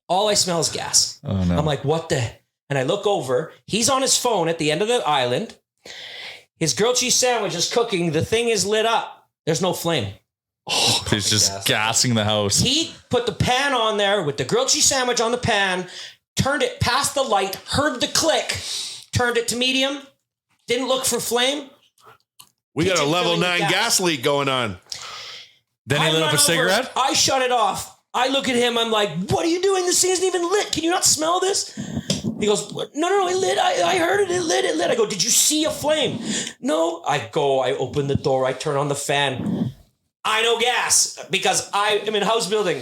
All I smell is gas. Oh no. I'm like, what the? And I look over. He's on his phone at the end of the island. His grilled cheese sandwich is cooking. The thing is lit up. There's no flame. He's just gassing the house. He put the pan on there with the grilled cheese sandwich on the pan, turned it past the light, heard the click, turned it to medium, didn't look for flame. We got a Kitchen level filling 9 with gas leak going on. Then he I lit up run a cigarette. over, I shut it off. I look at him. I'm like, what are you doing? This thing isn't even lit. Can you not smell this? He goes, no, it lit. I heard it. It lit. I go, did you see a flame? No. I open the door. I turn on the fan. I know gas because I am in a house building.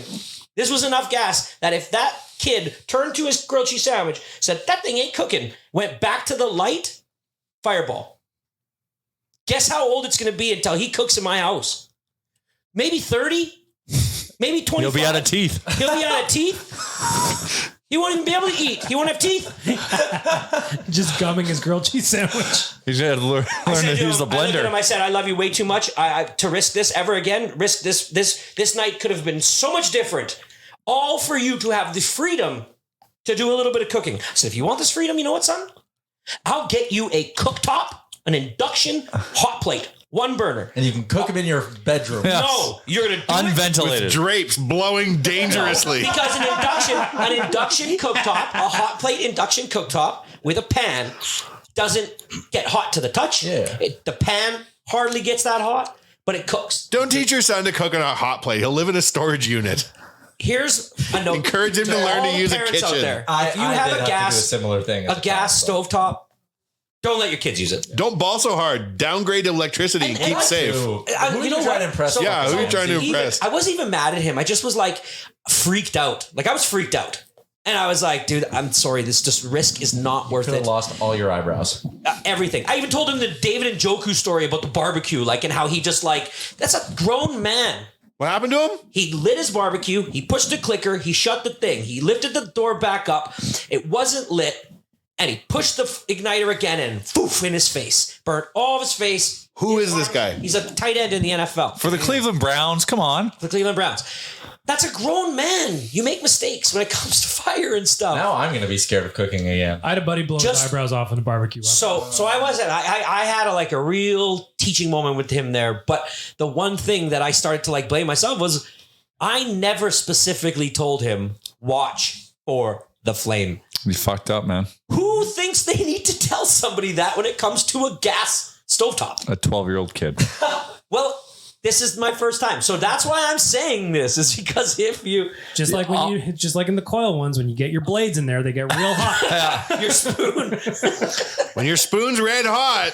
This was enough gas that if that kid turned to his grilled cheese sandwich, said, that thing ain't cooking, went back to the light, fireball. Guess how old it's going to be until he cooks in my house? Maybe 30? Maybe 25. He'll be out of teeth. He'll be out of teeth. He won't even be able to eat. He won't have teeth. Just gumming his grilled cheese sandwich. He's gonna learn I said to use the him, I looked at him, blender. I said, I love you way too much. To risk this ever again. Risk this. This night could have been so much different. All for you to have the freedom to do a little bit of cooking. I said, if you want this freedom, you know what, son? I'll get you a cooktop, an induction hot plate, 1 burner. And you can cook them in your bedroom. Yeah. No, you're gonna do it. Unventilated. Drapes blowing dangerously. Because an induction cooktop, a hot plate induction cooktop with a pan doesn't get hot to the touch. Yeah. The pan hardly gets that hot, but it cooks. Don't teach your son to cook on a hot plate. He'll live in a storage unit. Here's a note. Encourage him to learn all to use a parents out kitchen. there. I If you did have have a to do a gas similar thing. as child, so. stovetop, don't let your kids use it. Don't ball so hard. Downgrade electricity. And Keep I safe. Who You are know you trying what? to impress? So- Yeah, who are you trying to Even- impress? I wasn't even mad at him. I just was like freaked out. Like I was freaked out. And I was like, dude, I'm sorry. This just risk is not worth Could have it. lost all your eyebrows. Everything. I even told him the David and Joku story about the barbecue, like, and how he just like, that's a grown man. What happened to him? He lit his barbecue. He pushed the clicker. He shut the thing. He lifted the door back up. It wasn't lit. And he pushed the igniter again and poof in his face. Burnt all of his face. Who is this guy? He's a tight end in the NFL For the Cleveland Browns, come on. for the Cleveland Browns. That's a grown man. You make mistakes when it comes to fire and stuff. Now I'm going to be scared of cooking again. I had a buddy blow his eyebrows off in a barbecue. So I wasn't. I had a real teaching moment with him there. But the one thing that I started to like blame myself was I never specifically told him, watch for the flame. You fucked up, man. Who thinks they need to tell somebody that when it comes to a gas stovetop? A 12-year-old kid. Well, this is my first time. So that's why I'm saying this, is because if you just like in the coil ones, when you get your blades in there, they get real hot. your spoon, When your spoon's red hot,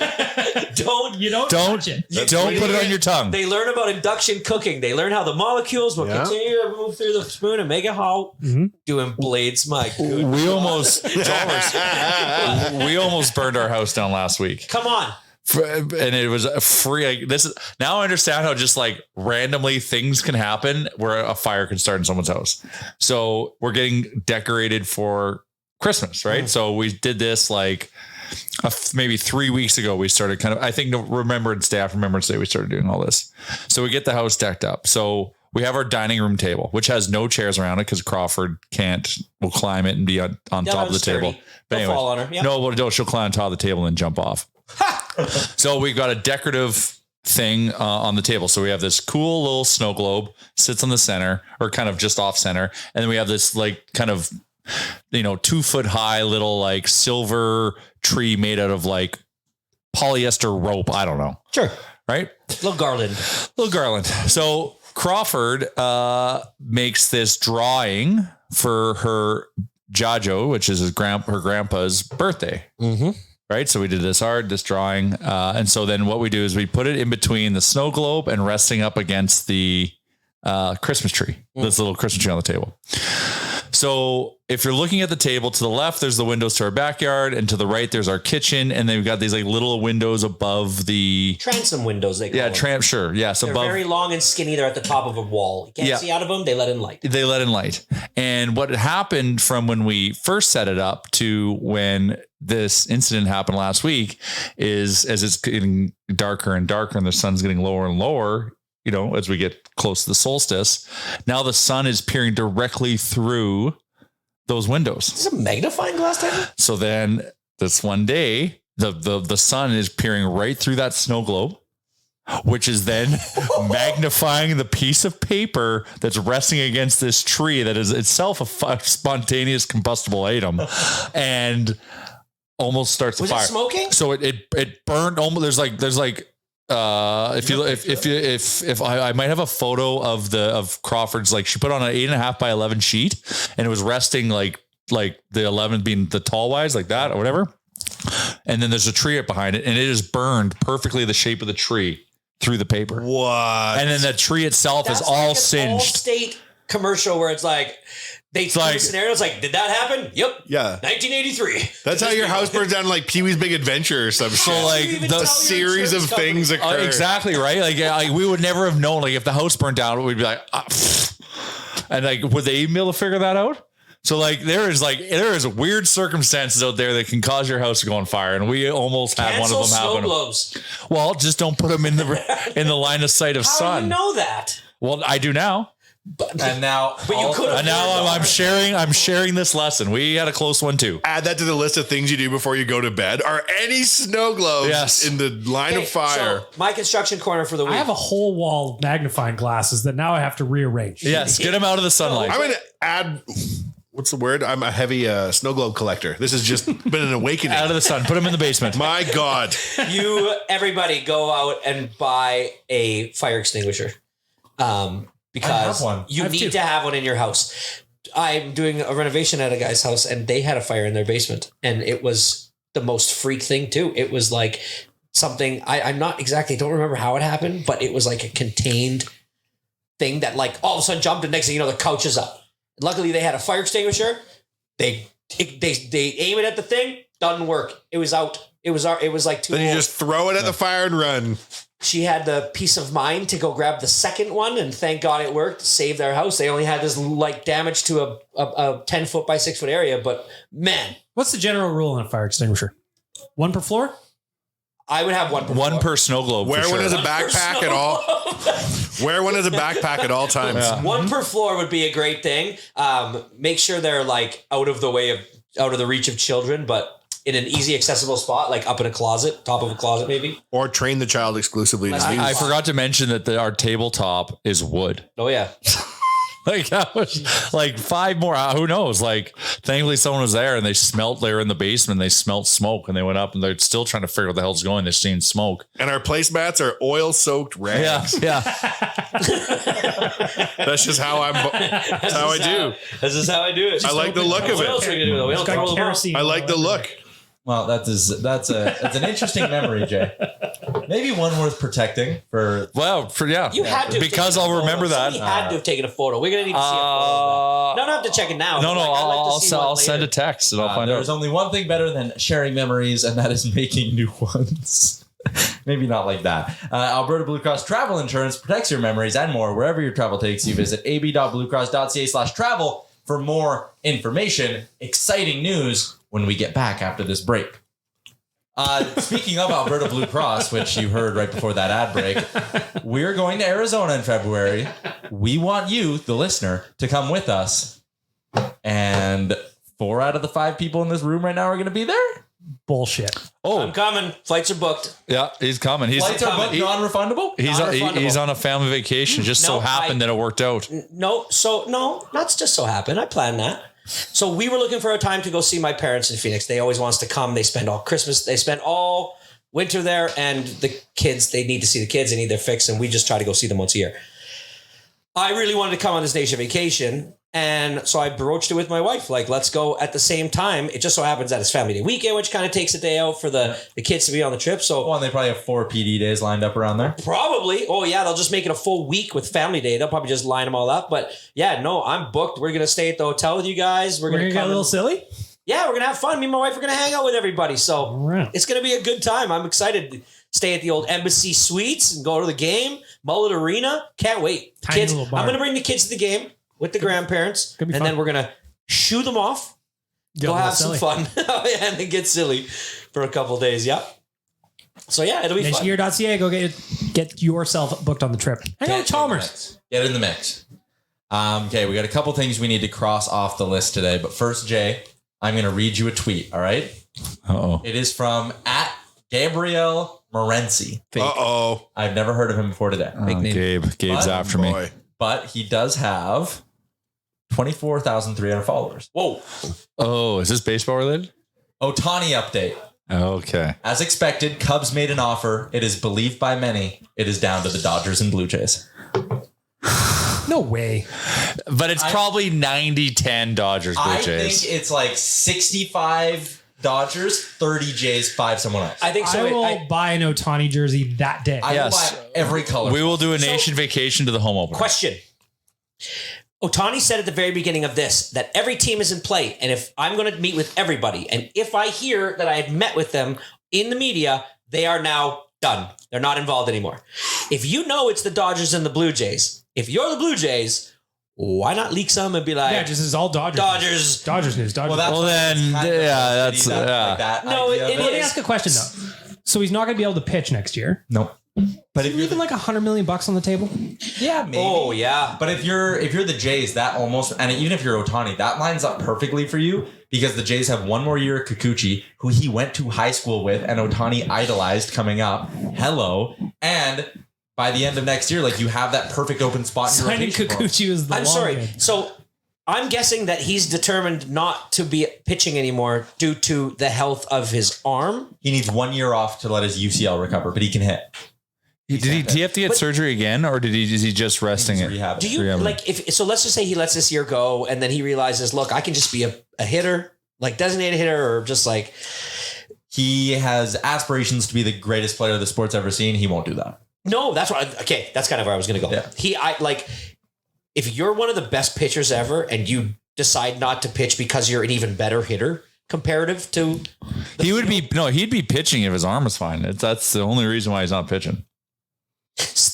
don't touch it. Don't put it on your tongue. They learn about induction cooking. They learn how the molecules will continue to move through the spoon and make it hot. Doing blades, my goodness. We almost burned our house down last week. Come on. And it was a free. Now I understand how just like randomly things can happen where a fire can start in someone's house. So we're getting decorated for Christmas, right? So we did this like maybe 3 weeks ago. We started kind of, Remembrance Day, we started doing all this. So we get the house decked up. So we have our dining room table, which has no chairs around it because Crawford will climb it and be on top of the table. But They'll fall on her. Yep. No, she'll climb on top of the table and jump off. So we got a decorative thing on the table. So we have this cool little snow globe sits on the center, or kind of just off center. And then we have this like kind of, 2 foot high little like silver tree made out of like polyester rope. I don't know. Sure. Right. Little garland. So Crawford makes this drawing for her Jajo, which is her grandpa's birthday. Mm-hmm. Right. So we did this drawing. And so then what we do is we put it in between the snow globe and resting up against the Christmas tree, this little Christmas tree on the table. So if you're looking at the table, to the left, there's the windows to our backyard, and to the right, there's our kitchen. And then we've got these like little windows above the transom windows. They call them. Sure. Yeah. So they're above, very long and skinny. They're at the top of a wall. You can't see out of them. They let in light. And what happened from when we first set it up to when this incident happened last week is, as it's getting darker and darker and the sun's getting lower and lower, as we get close to the solstice, now the sun is peering directly through those windows. Is it a magnifying glass table? So then this one day, the sun is peering right through that snow globe, which is then magnifying the piece of paper that's resting against this tree that is itself a spontaneous combustible item, and almost starts a fire. Was it smoking? So it burned almost. There's like if I might have a photo of Crawford's, like she put on an 8.5 by 11 sheet, and it was resting like the 11 being the tall wise like that or whatever. And then there's a tree up behind it, and it is burned perfectly the shape of the tree through the paper. What? And then the tree itself is all singed. Allstate commercial where it's like, they do scenarios like, did that happen? Yep. Yeah. 1983. That's how your house burns down, like Pee-wee's Big Adventure or some shit. So like the series of things occur. Exactly, right? Like we would never have known. Like if the house burned down, we'd be like, and like, would they even be able to figure that out? So like there is weird circumstances out there that can cause your house to go on fire, and we almost had one of them happen. Globes. Well, just don't put them in the line of sight of How sun. do you know that? Well, I do now. And now, I'm sharing this lesson. We had a close one too. Add that to the list of things you do before you go to bed. Are any snow globes in the line of fire? So my construction corner for the week. I have a whole wall of magnifying glasses that now I have to rearrange. Yes, get them out of the sunlight. I'm going to add. What's the word? I'm a heavy snow globe collector. This has just been an awakening. Out of the sun. Put them in the basement. My God. Everybody go out and buy a fire extinguisher. Because you need to have one in your house. I'm doing a renovation at a guy's house, and they had a fire in their basement, and it was the most freak thing too. It was like something I'm not exactly, don't remember how it happened, but it was like a contained thing that like all of a sudden jumped, and next thing you know, the couch is up. Luckily, they had a fire extinguisher. They aim it at the thing, doesn't work. It was out. It was like too. Then you just throw it at the fire and run. She had the peace of mind to go grab the second one, and thank God it worked. Saved their house. They only had this like damage to a 10 foot by 6 foot area, but man, What's the general rule on a fire extinguisher? One per floor? I would have one per One floor. per snow globe. Wear for one sure. as a backpack at all. Wear one as a backpack at all times. Yeah. One per floor would be a great thing. Make sure they're like out of the reach of children, but in an easy accessible spot, like up in a closet, top of a closet maybe. Or train the child exclusively to use. I forgot to mention that our tabletop is wood. Oh yeah. Like that was like 5 more. Who knows? Like, thankfully someone was there and they were in the basement. They smelled smoke and they went up and they're still trying to figure out what the hell's going. They're seeing smoke. And our placemats are oil-soaked rags. Yeah. That's just how that's how I do. This is how I do it. I like the look of What else it. are we gonna do though? We don't Got throw them out. kerosene I like all the over look. it. Well, that's an interesting memory, Jay. Maybe one worth protecting for. Well, You had to have because taken a I'll photo. remember that. Somebody had to have taken a photo. We're gonna need to see a photo. Of that. No, don't have to check it now. No, but, like, I'd like to I'll see one I'll send a later. text and I'll find There's out. only one thing better than sharing memories, and that is making new ones. Maybe not like that. Alberta Blue Cross Travel Insurance protects your memories and more wherever your travel takes you. Visit ab.bluecross.ca/travel for more information. Exciting news when we get back after this break. Speaking of Alberta Blue Cross, which you heard right before that ad break, we're going to Arizona in February. We want you, the listener, to come with us. And 4 out of the 5 people in this room right now are going to be there. Bullshit. I'm coming. Flights are booked. Yeah, he's coming. Flights are booked, non-refundable. He's on a family vacation. Just so No, happened that it worked out. No, not just so happened. I planned that. So we were looking for a time to go see my parents in Phoenix. They always want us to come. They spend all Christmas. They spend all winter there. And the kids, they need to see the kids. They need their fix. And we just try to go see them once a year. I really wanted to come on this nation vacation. And so I broached it with my wife. Like, let's go at the same time. It just so happens that it's family day weekend, which kind of takes a day out for the kids to be on the trip. So Well, and they probably have 4 PD days lined up around there. probably. Oh, yeah. They'll just make it a full week with family day. They'll probably just line them all up. But yeah, no, I'm booked. We're going to stay at the hotel with you guys. We're We're going gonna to get a little silly. Yeah, we're going to have fun. Me and my wife are going to hang out with everybody. So All right. it's going to be a good time. I'm excited to stay at the old Embassy Suites and go to the game. Mullet Arena. Can't wait. Tiny Kids, little I'm bar. going to bring the kids to the game with the grandparents. Gonna And be fun. then we're going to shoo them off. Get a Go little have some silly. fun. and then get silly for a couple of days. Yep. So yeah, it'll be fun. Nationgear.ca. Go get yourself booked on the trip. Hang out with Chalmers. Get in the mix. Okay, we got a couple things we need to cross off the list today. But first, Jay, I'm going to read you a tweet, all right? Uh-oh. It is from @Gabriel Morency. Uh-oh. I've never heard of him before today. Oh, Gabe's What? after me. Boy. But he does have 24,300 followers. Whoa. Oh, is this baseball related? Otani update. Okay. As expected, Cubs made an offer. It is believed by many. It is down to the Dodgers and Blue Jays. No way. But it's probably 90-10 Dodgers, Blue I Jays. think it's like 65 Dodgers, 30 Jays, 5 someone else. I think so. I will buy an Otani jersey that day. I Yes. will buy every color. We will do a nation vacation to the home opener. Question. Otani said at the very beginning of this that every team is in play. And if I'm going to meet with everybody, and if I hear that I had met with them in the media, they are now done. They're not involved anymore. If you know it's the Dodgers and the Blue Jays, if you're the Blue Jays, why not leak some and be like, yeah, just is all Dodgers. Dodgers. Dodgers news. Dodgers. Well, then, yeah, that's that. No, idea of it Let me is. ask a question though. So he's not going to be able to pitch next year. Nope. But if you're Even like $100 million on the table. yeah, maybe. Oh, yeah. But if you're the Jays, that almost, and even if you're Otani, that lines up perfectly for you because the Jays have one more year of Kikuchi, who he went to high school with, and Otani idolized coming up. Hello, and by the end of next year, like you have that perfect open spot. In your Signing rotation for him. Kikuchi was the I'm long sorry. game. So I'm guessing that he's determined not to be pitching anymore due to the health of his arm. He needs 1 year off to let his UCL recover, but he can hit. Did he have to get But- surgery again, or is he just resting He's it? rehabbing. Do you Yeah, like if so? Let's just say he lets this year go, and then he realizes, look, I can just be a hitter, like designated hitter, or just like He has aspirations to be the greatest player the sport's ever seen. He won't do that. no. That's what. Okay, that's kind of where I was going to go. Yeah. I like if you're one of the best pitchers ever, and you decide not to pitch because you're an even better hitter comparative to. He'd be pitching if his arm was fine. That's the only reason why he's not pitching.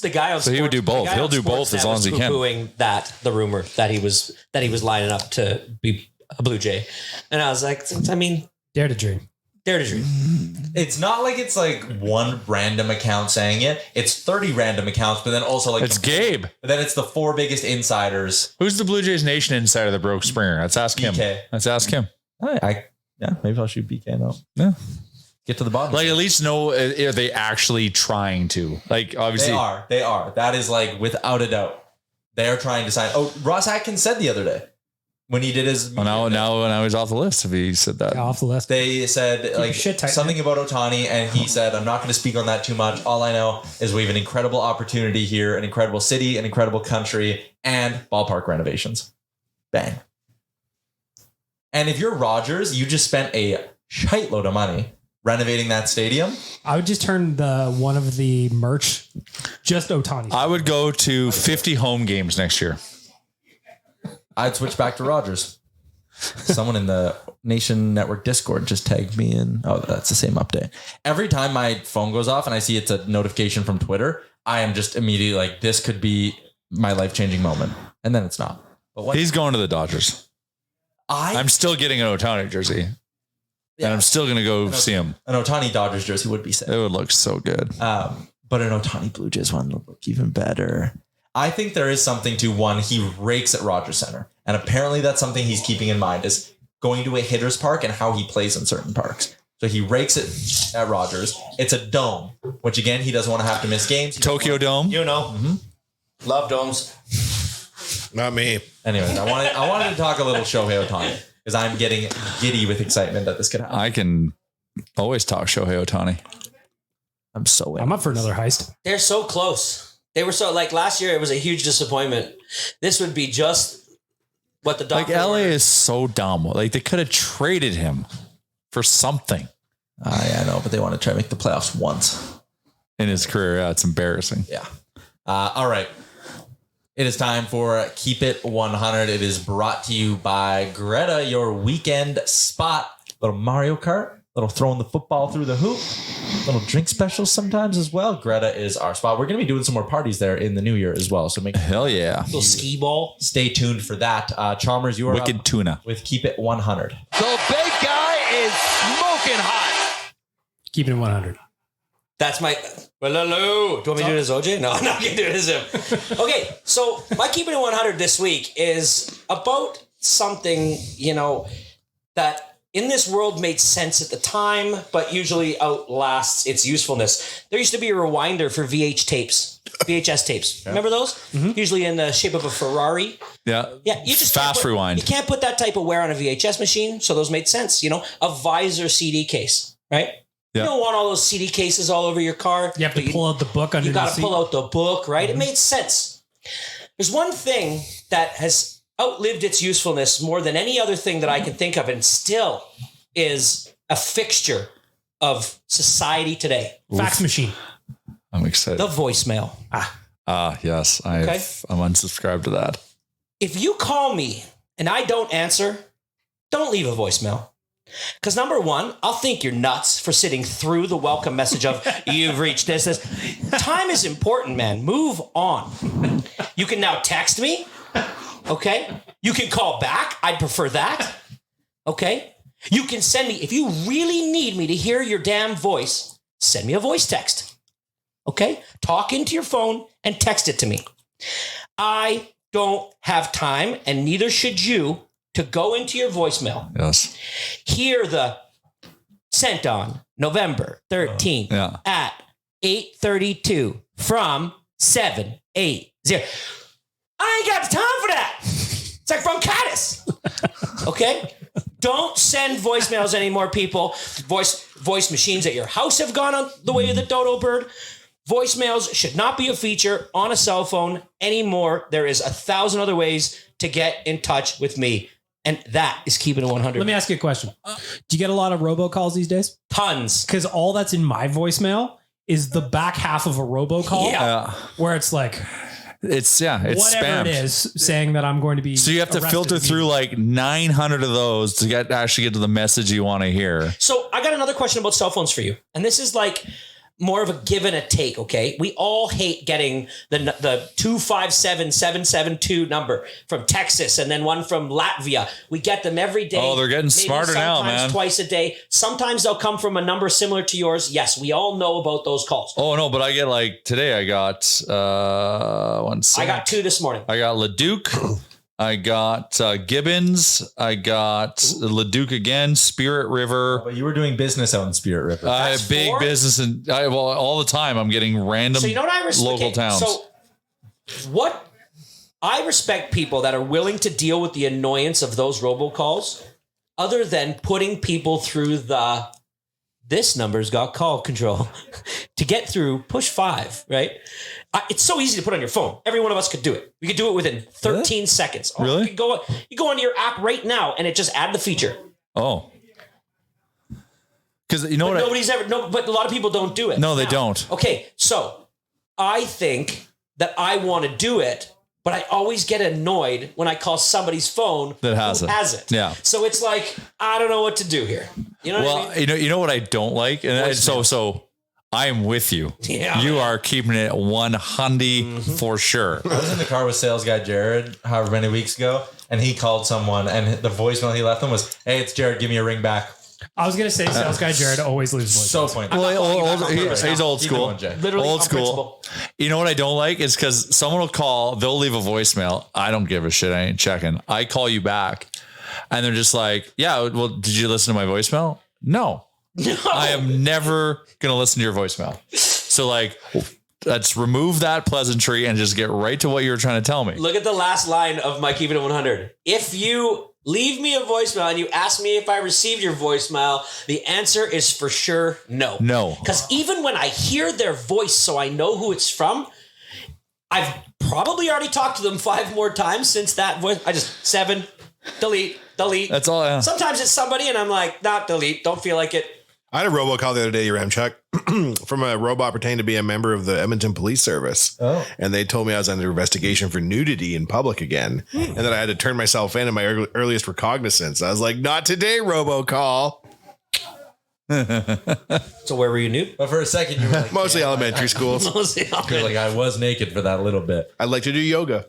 The guy on So he would do both. the guy He'll on do both Sportsnet as long as he was can. poo-pooing the rumor that he was lining up to be a Blue Jay, and I was like, I mean, Dare to dream. Dare to dream. It's not like it's like one random account saying it. It's 30 random accounts, but then also like It's Gabe. But then it's the 4 biggest insiders. Who's the Blue Jays Nation insider that broke Springer? Let's ask him. BK. Let's ask him. Yeah, maybe I'll shoot BK now. Yeah. Get to the bottom. Like, at least know, are they actually trying to? Like, obviously. They are. That is like without a doubt. They're trying to sign. Oh, Ross Atkins said the other day when he did his. Well, now he's off the list if he said that. Yeah, off the list. They said like shit tight, something about Otani, and he said, "I'm not going to speak on that too much. All I know is we have an incredible opportunity here, an incredible city, an incredible country, and ballpark renovations." Bang. And if you're Rogers, you just spent a shitload of money renovating that stadium. I would just turn one of the merch just Otani. I would go to 50 home games next year. I'd switch back to Rogers. Someone in the Nation Network Discord just tagged me in. Oh, that's the same update. Every time my phone goes off and I see it's a notification from Twitter, I am just immediately like, this could be my life-changing moment. And then it's not. But what? He's going to the Dodgers. I'm still getting an Otani jersey. Yeah. And I'm still going to go see him. An Otani Dodgers jersey would be sick. It would look so good. But an Otani Blue Jays one would look even better. I think there is something to one. He rakes at Rogers Center. And apparently that's something he's keeping in mind is going to a hitter's park and how he plays in certain parks. So he rakes it at Rogers. It's a dome, which again, he doesn't want to have to miss games. Tokyo Dome. You know, love domes. Not me. Anyways, I wanted to talk a little Shohei Otani because I'm getting giddy with excitement that this could happen. I can always talk Shohei Otani. I'm up for another heist. They're so close. They were so like last year. It was a huge disappointment. This would be just what the Like LA is so dumb. Like they could have traded him for something. I know, but they want to try to make the playoffs once in his career. Yeah, it's embarrassing. Yeah. All right. It is time for Keep It 100. It is brought to you by Greta, your weekend spot. Little Mario Kart, little throwing the football through the hoop, little drink specials sometimes as well. Greta is our spot. We're going to be doing some more parties there in the new year as well. So make hell yeah. Little skee ball. Stay tuned for that. Chalmers, you are Wicked tuna with Keep It 100. The big guy is smoking hot. Keep it 100. That's my. Well, hello. Do you want me to do it as OJ? No, I'm not going to do it as him. Okay, so my Keep It 100 this week is about something, that in this world made sense at the time, but usually outlasts its usefulness. There used to be a rewinder for VHS tapes. Yeah. Remember those? Mm-hmm. Usually in the shape of a Ferrari. Yeah. Yeah. You just fast rewind. You can't put that type of wear on a VHS machine, so those made sense. A visor CD case, right? Yeah. You don't want all those CD cases all over your car. You have to pull out the book under. You got to pull out the book, right? Mm-hmm. It made sense. There's one thing that has outlived its usefulness more than any other thing that I can think of, and still is a fixture of society today. Oof. Fax machine. I'm excited. The voicemail. Yes. I'm unsubscribed to that. If you call me and I don't answer, don't leave a voicemail. Because number one, I'll think you're nuts for sitting through the welcome message of you've reached this. Time is important, man. Move on. You can now text me. Okay. You can call back. I'd prefer that. Okay. You can send me, if you really need me to hear your damn voice, send me a voice text. Okay. Talk into your phone and text it to me. I don't have time, and neither should you, to go into your voicemail. Yes. Hear the sent on November 13th at 8:32 from 780. I ain't got the time for that. It's like from Caddis. Okay? Don't send voicemails anymore, people. Voice machines at your house have gone on the way of the dodo bird. Voicemails should not be a feature on a cell phone anymore. There is 1,000 other ways to get in touch with me. And that is keeping it 100. Let me ask you a question. Do you get a lot of robocalls these days? Tons. Because all that's in my voicemail is the back half of a robocall. Yeah. Where it's like... It's whatever spammed. It is, saying that I'm going to be. So you have to filter through like 900 of those to actually get to the message you want to hear. So I got another question about cell phones for you. And this is like more of a give and a take, okay? We all hate getting the 257772 number from Texas and then one from Latvia. We get them every day. Oh, they're getting smarter now, man. Twice a day. Sometimes they'll come from a number similar to yours. Yes, we all know about those calls. Oh, no, but I get like today I got one second. I got 2 this morning. I got Leduc. I got Gibbons. I got Leduc again, Spirit River. But you were doing business out in Spirit River. I have big 4? business and all the time I'm getting random So you know what I respect? local towns. So what I respect people that are willing to deal with the annoyance of those robocalls, other than putting people through this number's got call control to get through, push 5, right? It's so easy to put on your phone. Every one of us could do it. We could do it within 13 seconds. Oh, Really? You go onto your app right now and it just add the feature. Oh. Because you know But what? but a lot of people don't do it. No, they Now, don't. Okay, so I think that I want to do it, but I always get annoyed when I call somebody's phone That has who it. has it. Yeah. So it's like, I don't know what to do here. You know what I mean? You know what I don't like, and so I am with you. Yeah. You are keeping it 100 for sure. I was in the car with sales guy Jared however many weeks ago, and he called someone, and the voicemail he left them was, "Hey, it's Jared. Give me a ring back." I was going to say sales guy Jared always leaves voice. So pointless. He's old Keep school. going, Jay. Literally Old on school. principle. You know what I don't like is because someone will call, they'll leave a voicemail. I don't give a shit. I ain't checking. I call you back, and they're just like, "Yeah, well, did you listen to my voicemail?" No. I am never going to listen to your voicemail. So like, let's remove that pleasantry and just get right to what you were trying to tell me. Look at the last line of my Keep It at 100. If you leave me a voicemail and you ask me if I received your voicemail, the answer is for sure no. No. Because even when I hear their voice so I know who it's from, I've probably already talked to them 5 more times since that voice. I just 7, delete. That's all. Yeah. Sometimes it's somebody and I'm like, not delete, don't feel like it. I had a robocall the other day, Ramchuck, from a robot pretending to be a member of the Edmonton Police Service. Oh. And they told me I was under investigation for nudity in public again. And that I had to turn myself in my earliest recognizance. I was like, not today, robocall. So where were you nude? But for a second, you were like, Mostly elementary schools. you're like, I was naked for that little bit. I'd like to do yoga.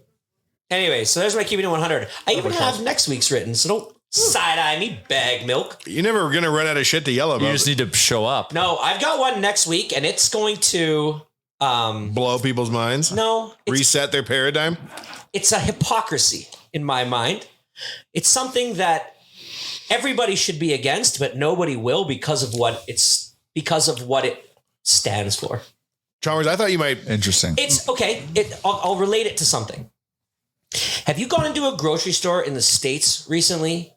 Anyway, so there's my Keep It at 100. I even have next week's written, so don't side-eye me, bag milk. You're never going to run out of shit to yell about. You just need to show up. No, I've got one next week, and it's going to blow people's minds. no, Reset their paradigm. it's a hypocrisy in my mind. It's something that everybody should be against, but nobody will because of what it stands for. Chalmers, I thought you might. Interesting. It's okay. I'll relate it to something. Have you gone into a grocery store in the States recently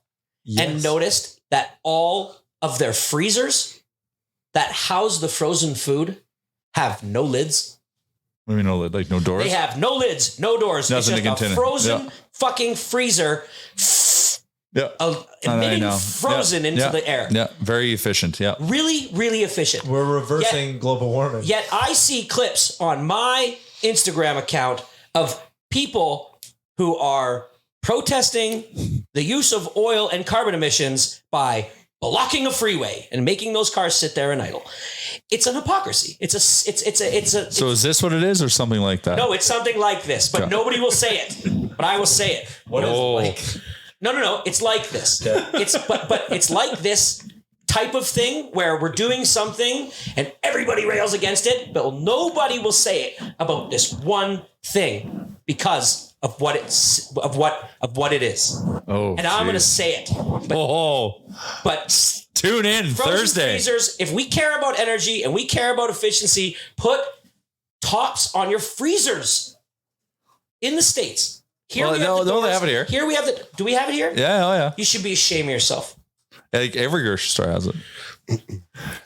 and noticed that all of their freezers that house the frozen food have no lids? What do you mean, like no doors? They have no lids, no doors. Nothing it's to just a contain it. frozen Yeah. fucking freezer Yeah. emitting know. frozen Yeah. into Yeah. the air. Yeah. Very efficient. Yeah. Really, really efficient. We're reversing global warming. Yet I see clips on my Instagram account of people who are protesting the use of oil and carbon emissions by blocking a freeway and making those cars sit there and idle. It's an hypocrisy. So is this what it is, or something like that? No, it's something like this, but nobody will say it. But I will say it. What is Oh. like? No. It's like this. It's but it's like this type of thing where we're doing something and everybody rails against it, but nobody will say it about this one thing because of what it is. Oh, And I'm going to geez. say it. But Tune in frozen Thursday. freezers, if we care about energy and we care about efficiency, put tops on your freezers in the States. Here Well, we have no, the they doors. have it here. Here we have the. Do we have it here? Yeah. Oh yeah. You should be ashamed of yourself. Like every grocery store has it. not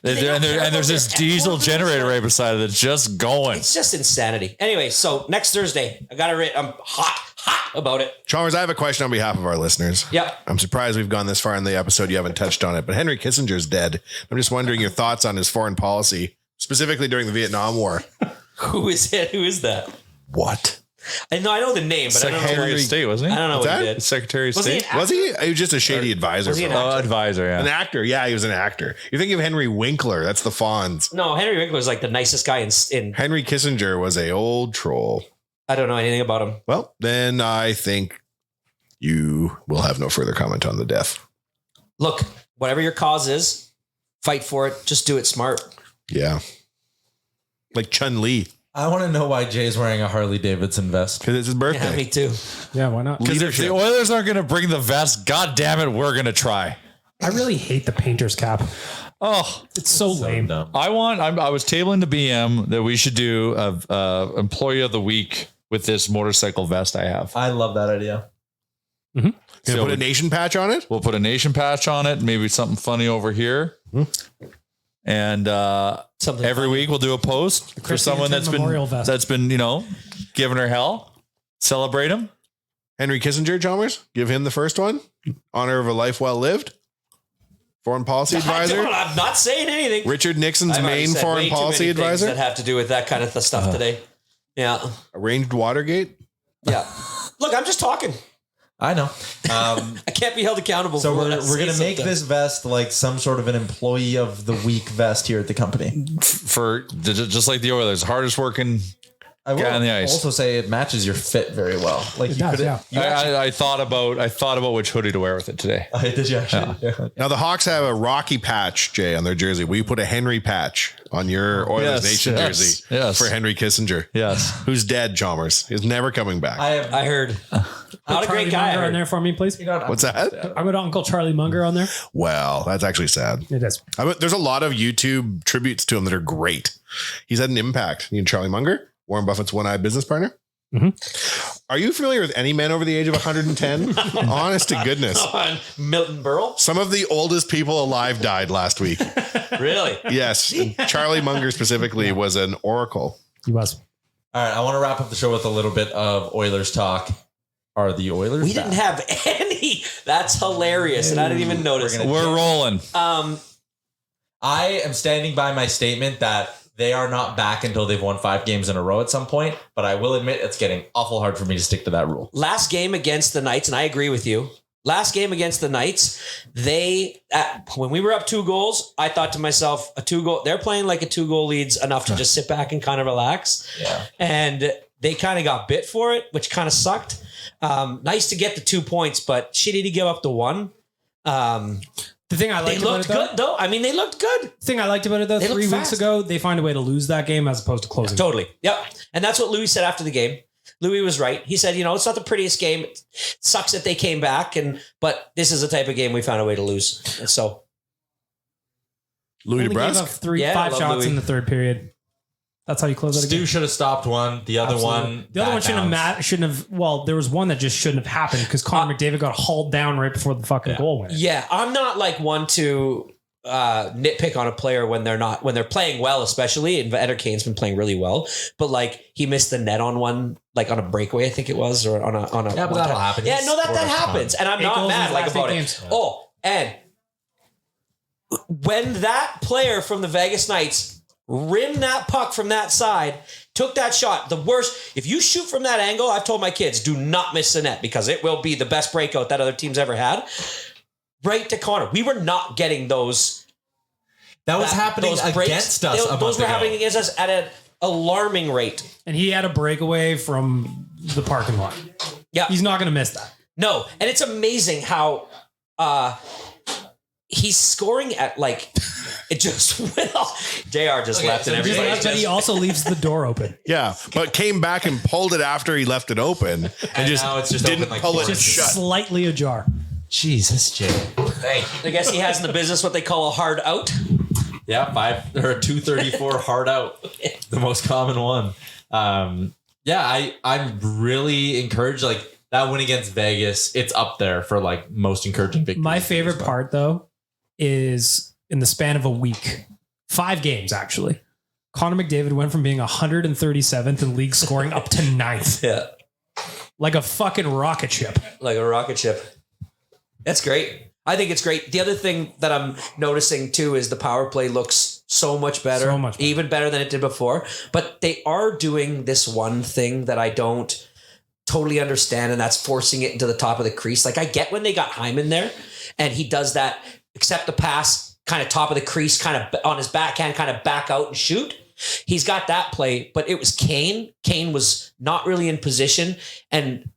care and about there's this their diesel temperature? generator right beside it that's just going. It's just insanity. Anyway, so next Thursday, I got it written. I'm hot about it. Chalmers, I have a question on behalf of our listeners. Yep. I'm surprised we've gone this far in the episode. You haven't touched on it, but Henry Kissinger's dead. I'm just wondering your thoughts on his foreign policy, specifically during the Vietnam War. Who is it? Who is that? What? I know the name, but I don't know. Secretary of State, wasn't he? I don't know What's what he that? did. Secretary of Was he State. an Was he? He was just a shady advisor. was he an for him. actor? Advisor, yeah. An actor. Yeah, he was an actor. You're thinking of Henry Winkler. That's the Fonz. No, Henry Winkler was like the nicest guy in. Henry Kissinger was a old troll. I don't know anything about him. Well, then I think you will have no further comment on the death. Look, whatever your cause is, fight for it. Just do it smart. Yeah. Like Chun-Li. I want to know why Jay's wearing a Harley Davidson vest. Because it's his birthday. Yeah, me too. Yeah, why not? Because if the Oilers aren't going to bring the vest, God damn it, we're going to try. I really hate the painter's cap. Oh, It's so lame. dumb. I was tabling the BM that we should do a employee of the week with this motorcycle vest I have. I love that idea. Can So I put a nation patch on it? We'll put a nation patch on it, maybe something funny over here. And Something every week we'll do a post for Christy someone Hinton memorial vest. that's been, giving her hell. Celebrate him. Henry Kissinger, Chalmers. Give him the first one. Honor of a life well lived. Foreign policy advisor. I'm not saying anything. Richard Nixon's I've already main said foreign way too policy many things advisor. that have to do with that kind of stuff today. Yeah. Arranged Watergate. Yeah. Look, I'm just talking. I know. I can't be held accountable So for we're what I going to say make sometimes. this vest like some sort of an employee of the week vest here at the company. For just like the Oilers, hardest working. I will Guy on the ice. also say it matches your fit very well. Like It you does, could yeah. you actually, I thought about which hoodie to wear with it today. did you actually? Yeah. Now the Hawks have a Rocky patch, Jay, on their jersey. Will you put a Henry patch on your Oilers Yes, Nation yes, jersey yes. for Henry Kissinger? Yes. Who's dead, Chalmers. He's never coming back. I heard. Not a Charlie great guy. I Munger on heard. there for me, please. What's that? I'm going to Uncle Charlie Munger on there. Well, that's actually sad. It is. There's a lot of YouTube tributes to him that are great. He's had an impact. Charlie Munger, Warren Buffett's one-eyed business partner. Are you familiar with any men over the age of 110? Honest to goodness. On Milton Berle? Some of the oldest people alive died last week. Really? Yes. And Charlie Munger specifically was an oracle. He was. All right, I want to wrap up the show with a little bit of Oilers talk. Are the Oilers? We didn't have any. That's hilarious. And I didn't even notice. We're rolling. I am standing by my statement that they are not back until they've won 5 games in a row at some point. But I will admit it's getting awful hard for me to stick to that rule. Last game against the Knights, and I agree with you. Last game against the Knights, when we were up 2 goals, I thought to myself, they're playing like a 2-goal lead's enough to just sit back and kind of relax. Yeah. And they kind of got bit for it, which kind of sucked. Nice to get the 2 points, but shitty to give up the 1. The thing I They liked about looked it, though, good, though. I mean, they looked good. the thing I liked about it, though, They 3 look weeks fast. ago, they find a way to lose that game as opposed to closing. Totally. Yep. And that's what Louis said after the game. Louis was right. He said, it's not the prettiest game. It sucks that they came back, but this is the type of game we found a way to lose. And so Louis Only gave up DeBrusque. Yeah, I 5 love shots Louis. in the third period. That's how you close that Stu game. should have stopped one. The other one. The other one bad shouldn't have. Well, there was one that just shouldn't have happened because Connor McDavid got hauled down right before the fucking goal went. yeah, I'm not like one to nitpick on a player when they're playing well, especially. And Evander Kane's been playing really well, but like he missed the net on one, like on a breakaway, I think it was, or on a. Yeah, but that'll happen. Yeah, He's no, that scored a ton. happens, and I'm 8 not goals in mad his like last about 8 it. games. Oh, and when that player from the Vegas Knights rimmed that puck from that side, took that shot, the worst. If you shoot from that angle, I've told my kids, do not miss the net because it will be the best breakout that other team's ever had. Right to Connor. We were not getting those. That was happening those breaks. against us. Those were happening against us at an alarming rate. And he had a breakaway from the parking lot. Yeah. He's not going to miss that. No, and it's amazing how he's scoring at like it just went off. JR just left and everybody But he also leaves the door open. Yeah, but came back and pulled it after he left it open and just, now it's just didn't open like pull it just shut. Slightly ajar. Jesus, Jay. Thank you. I guess he has in the business what they call a hard out. Yeah, 234 hard out, the most common one. I'm really encouraged. Like that win against Vegas, it's up there for like most encouraging victories. My favorite part, though, is in the span of a week, 5 games actually. Connor McDavid went from being 137th in league scoring up to 9th, Yeah, like a fucking rocket ship. like a rocket ship. That's great. I think it's great. The other thing that I'm noticing too is the power play looks so much better, So much better. even better than it did before. But they are doing this one thing that I don't totally understand, and that's forcing it into the top of the crease. Like I get when they got Hyman there and he does that, accept the pass, kind of top of the crease, kind of on his backhand, kind of back out and shoot. He's got that play, but it was Kane. Kane was not really in position. And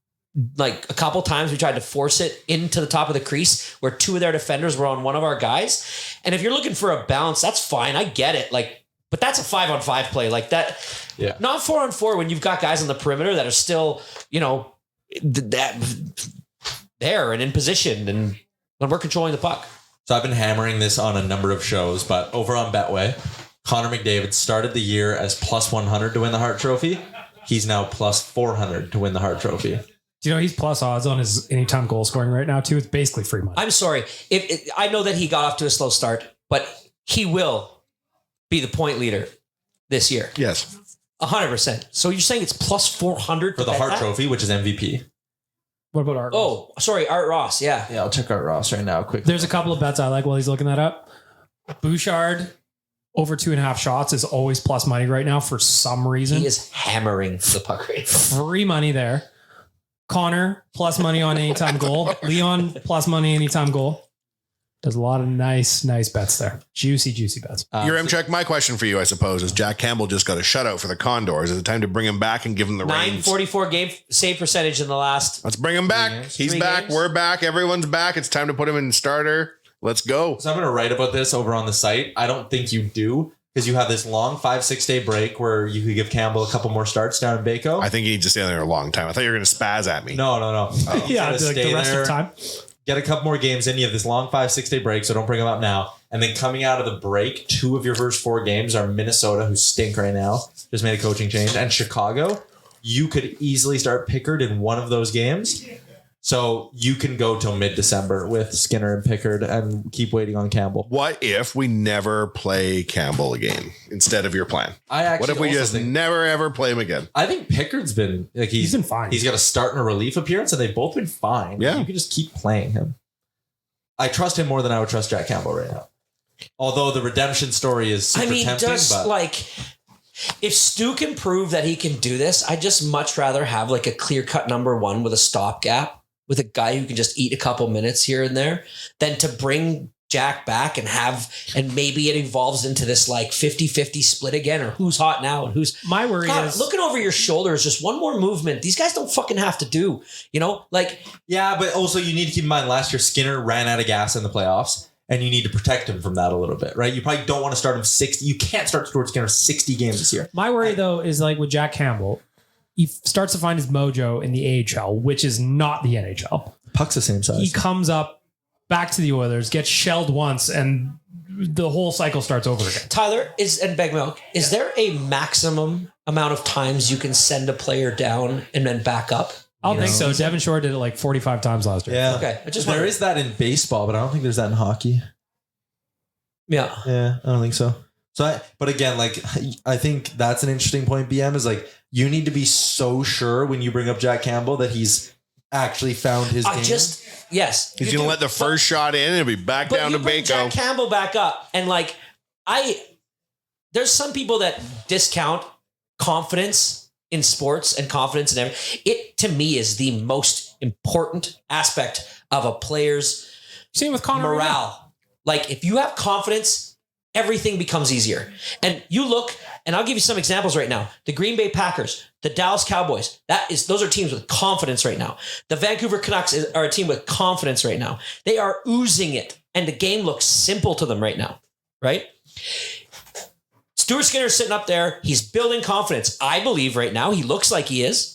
like a couple times we tried to force it into the top of the crease where two of their defenders were on one of our guys. And if you're looking for a bounce, that's fine. I get it. Like, but that's a 5-on-5 play like that. Yeah. Not 4-on-4 when you've got guys on the perimeter that are still, that there and in position and when we're controlling the puck. So I've been hammering this on a number of shows, but over on Betway, Connor McDavid started the year as plus 100 to win the Hart Trophy. He's now plus 400 to win the Hart Trophy. Do you know he's plus odds on his anytime goal scoring right now too? It's basically free money. I'm sorry. I know that he got off to a slow start, but he will be the point leader this year. Yes. 100%. So you're saying it's plus 400 For the Hart Trophy, which is MVP. What about Art? Oh, sorry, Art Ross. Yeah. Yeah, I'll check out Ross right now quickly. There's a couple of bets I like while he's looking that up. Bouchard over 2.5 shots is always plus money right now for some reason. He is hammering the puck right now. Free money there. Connor plus money on anytime goal. Leon plus money anytime goal. There's a lot of nice bets there. Juicy bets. Your M-Check, my question for you, I suppose, is Jack Campbell just got a shutout for the Condors. Is it time to bring him back and give him the reins? 944 game save percentage in the last. Let's bring him back. He's 3 back. games. We're back. Everyone's back. It's time to put him in starter. Let's go. So I'm going to write about this over on the site. I don't think you do, because you have this long 5-6 day break where you could give Campbell a couple more starts down in Baco. I think he needs to stay there a long time. I thought you were going to spaz at me. No. Yeah, like the rest of the time. Get a couple more games in. You have this long 5-6 day break, so don't bring them up now. And then coming out of the break, 2 of your first 4 games are Minnesota, who stink right now. Just made a coaching change. And Chicago. You could easily start Pickard in one of those games. So you can go till mid-December with Skinner and Pickard and keep waiting on Campbell. What if we never play Campbell again instead of your plan? What if we just never ever play him again? I think Pickard's been like he's been fine. He's got a start and a relief appearance, and they've both been fine. Yeah. You can just keep playing him. I trust him more than I would trust Jack Campbell right now. Although the redemption story is super tempting. If Stu can prove that he can do this, I'd just much rather have like a clear-cut number 1 with a stopgap, with a guy who can just eat a couple minutes here and there, than to bring Jack back and maybe it evolves into this like 50-50 split again, or who's hot now and who's. My worry is looking over your shoulder is just one more movement. These guys don't fucking have to do, Yeah, but also you need to keep in mind last year Skinner ran out of gas in the playoffs, and you need to protect him from that a little bit, right? You probably don't want to start him 60. You can't start Stuart Skinner 60 games this year. My worry though is like with Jack Campbell, he starts to find his mojo in the AHL, which is not the NHL. Puck's the same size. He comes up back to the Oilers, gets shelled once, and the whole cycle starts over again. Tyler, and Beg Milk, is there a maximum amount of times you can send a player down and then back up? I don't think so. Devin Shore did it like 45 times last year. Yeah. Okay. There is that in baseball, but I don't think there's that in hockey. Yeah. Yeah, I don't think so. But again, like, I think that's an interesting point, BM, is like, you need to be so sure when you bring up Jack Campbell that he's actually found his game. Yes. He's going to let the first shot in and it'll be back down to bring Baco. Jack Campbell back up. And there's some people that discount confidence in sports and confidence in everything. It, to me, is the most important aspect of a player's Same with Connor morale. Like, if you have confidence, everything becomes easier. And you look, and I'll give you some examples right now. The Green Bay Packers, the Dallas Cowboys, those are teams with confidence right now. The Vancouver Canucks are a team with confidence right now. They are oozing it, and the game looks simple to them right now, right? Stuart Skinner's sitting up there. He's building confidence. I believe right now he looks like he is.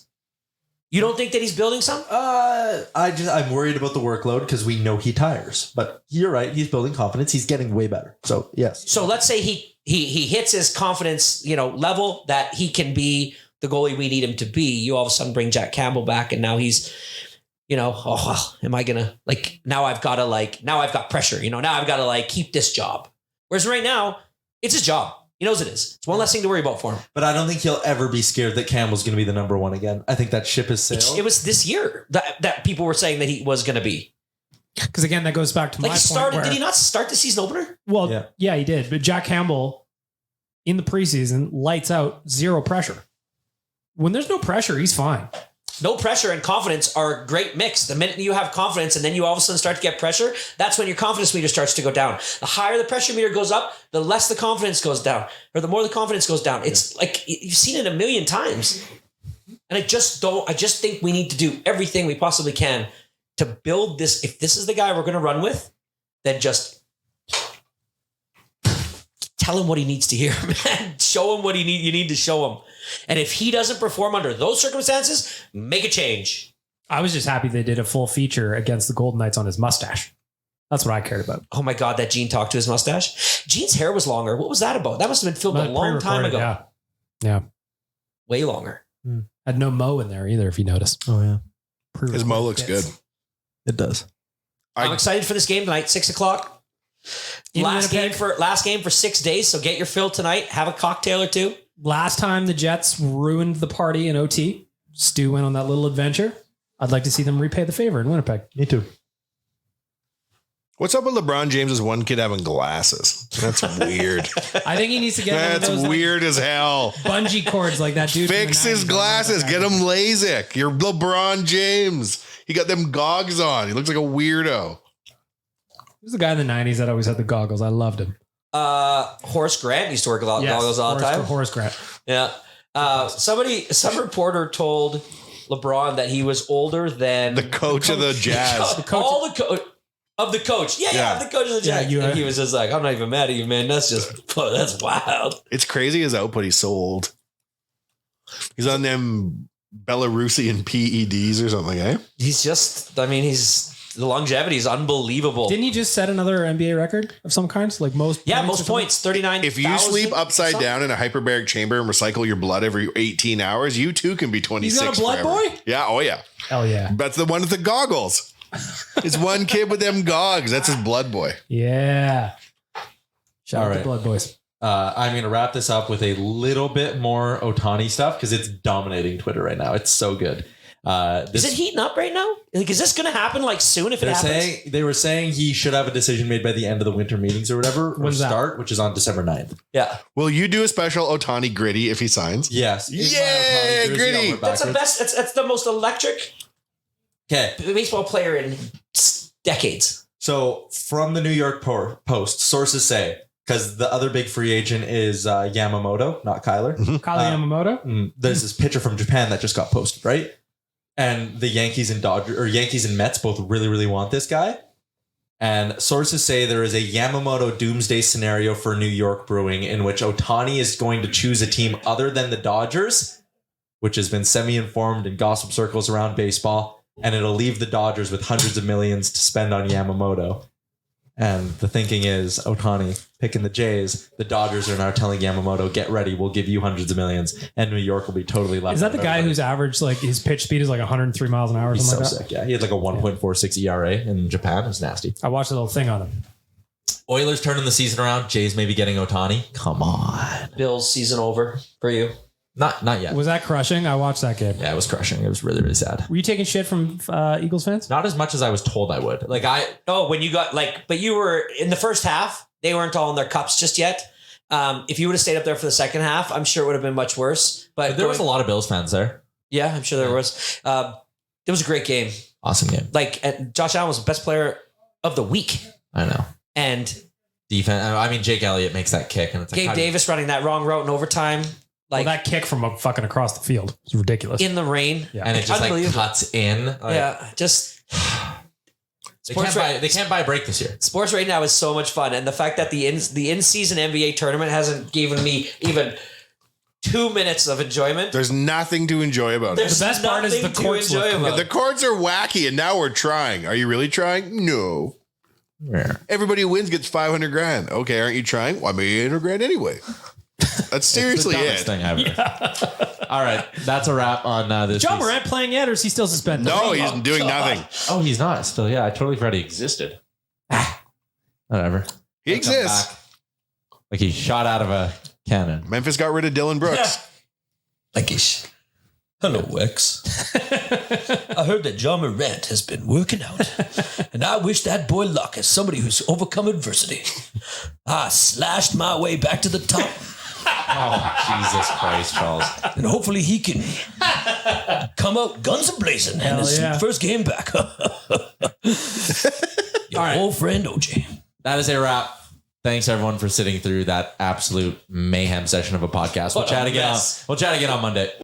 You don't think that he's building some? I'm worried about the workload because we know he tires. But you're right. He's building confidence. He's getting way better. So yes. So let's say he hits his confidence, level that he can be the goalie we need him to be. You all of a sudden bring Jack Campbell back, and now he's, am I gonna now I've got pressure. Now I've got to keep this job. Whereas right now, it's his job. He knows it is. It's one less thing to worry about for him. But I don't think he'll ever be scared that Campbell's going to be the number 1 again. I think that ship has sailed. It was this year that people were saying that he was going to be. Because again, that goes back to my point. Did he not start the season opener? Well, yeah, he did. But Jack Campbell in the preseason lights out, zero pressure. When there's no pressure, he's fine. no pressure and confidence are a great mix. The minute you have confidence and then you all of a sudden start to get pressure, that's when your confidence meter starts to go down. The higher the pressure meter goes up, the less the confidence goes down, or the more the confidence goes down. It's like you've seen it a million times. And I just think we need to do everything we possibly can to build this. If this is the guy we're going to run with, then just tell him what he needs to hear, man. Show him what you need to show him. And if he doesn't perform under those circumstances, make a change. I was just happy they did a full feature against the Golden Knights on his mustache. That's what I cared about. Oh my God, that Gene talked to his mustache. Gene's hair was longer. What was that about? That must have been filmed a long time ago. Yeah. Way longer. Had no Mo in there either, if you noticed. Oh yeah, His Mo looks good. it does. I'm excited for this game tonight, 6:00. Last game for 6 days. So get your fill tonight. Have a cocktail or two. Last time the Jets ruined the party in OT, Stu went on that little adventure. I'd like to see them repay the favor in Winnipeg. Me too. What's up with LeBron James's one kid having glasses? That's weird. I think he needs to get one of That's those weird as hell. bungee cords like that dude. Fix his glasses. Get him LASIK. You're LeBron James. He got them goggles on. He looks like a weirdo. Who's the guy in the 90s that always had the goggles? I loved him. Horace Grant used to wear goggles all the time. Horace Grant. Yeah. Some reporter told LeBron that he was older than The coach of the Jazz. the coach of the coach. Yeah, the coach of the Jazz. And he was just like, I'm not even mad at you, man. That's wild. It's crazy his output. He's so old. He's on them Belarusian PEDs or something, eh? The longevity is unbelievable. Didn't he just set another NBA record of some kind? Like most points, 39. If you sleep upside down in a hyperbaric chamber and recycle your blood every 18 hours, you too can be 26. He's got a blood forever. boy? Yeah. Oh, yeah. Hell yeah. That's the one with the goggles. It's one kid with them gogs. That's his blood boy. Yeah. Shout out All to right. Blood Boys. I'm going to wrap this up with a little bit more Otani stuff because it's dominating Twitter right now. It's so good. Is it heating up right now? Like, is this going to happen like soon if it happens? They were saying he should have a decision made by the end of the winter meetings or whatever, When's that? which is on December 9th. Yeah. Will you do a special Otani gritty if he signs? Yes. Yeah, gritty. That's the best. That's the most electric baseball player in decades. So from the New York Post, sources say, because the other big free agent is Yamamoto, not Kyler. Kyler Yamamoto. There's this pitcher from Japan that just got posted, right? And the Yankees and Mets both really, really want this guy. And sources say there is a Yamamoto doomsday scenario for New York brewing in which Otani is going to choose a team other than the Dodgers, which has been semi-informed in gossip circles around baseball. And it'll leave the Dodgers with hundreds of millions to spend on Yamamoto. And the thinking is Otani picking the Jays. The Dodgers are now telling Yamamoto, get ready. We'll give you hundreds of millions. And New York will be totally left. Is that the guy whose average, like his pitch speed is like 103 miles an hour? Or He's something so like that? sick. Yeah. He had like a 1.46 ERA in Japan. It was nasty. I watched a little thing on him. Oilers turning the season around. Jays maybe getting Otani. Come on. Bill's season over for you. Not yet. Was that crushing? I watched that game. Yeah, it was crushing. It was really, really sad. Were you taking shit from Eagles fans? Not as much as I was told I would. When you got but you were in the first half, they weren't all in their cups just yet. If you would have stayed up there for the second half, I'm sure it would have been much worse. But there was a lot of Bills fans there. Yeah, I'm sure there was. It was a great game. Awesome game. And Josh Allen was the best player of the week. I know. And defense. I mean, Jake Elliott makes that kick, and it's Gabe Davis running that wrong route in overtime. Like that kick from fucking across the field was ridiculous. In the rain. Yeah. And it just like cuts in. Just they can't buy a break this year. Sports right now is so much fun. And the fact that the in-season NBA tournament hasn't given me even 2 minutes of enjoyment. There's nothing to enjoy about it. The best part is the courts look cool. The courts are wacky, and now we're trying. Are you really trying? No. Yeah. Everybody who wins gets $500,000. Okay, aren't you trying? Well, I made $800,000 anyway. That's seriously it's the dumbest thing ever. All right, that's a wrap on this. John Morant playing yet, or is he still suspended? No, he's doing nothing. Oh, he's not still. Yeah, I totally forgot he existed. Whatever. He exists. Like he shot out of a cannon. Memphis got rid of Dylan Brooks. Hello, Wex. I heard that John Morant has been working out, and I wish that boy luck as somebody who's overcome adversity. I slashed my way back to the top, Oh, Jesus Christ, Charles. and hopefully he can come out guns a-blazing and Hell his yeah. first game back. Your old friend OJ. That is a wrap. Thanks everyone for sitting through that absolute mayhem session of a podcast. We'll chat again. We'll chat again on Monday.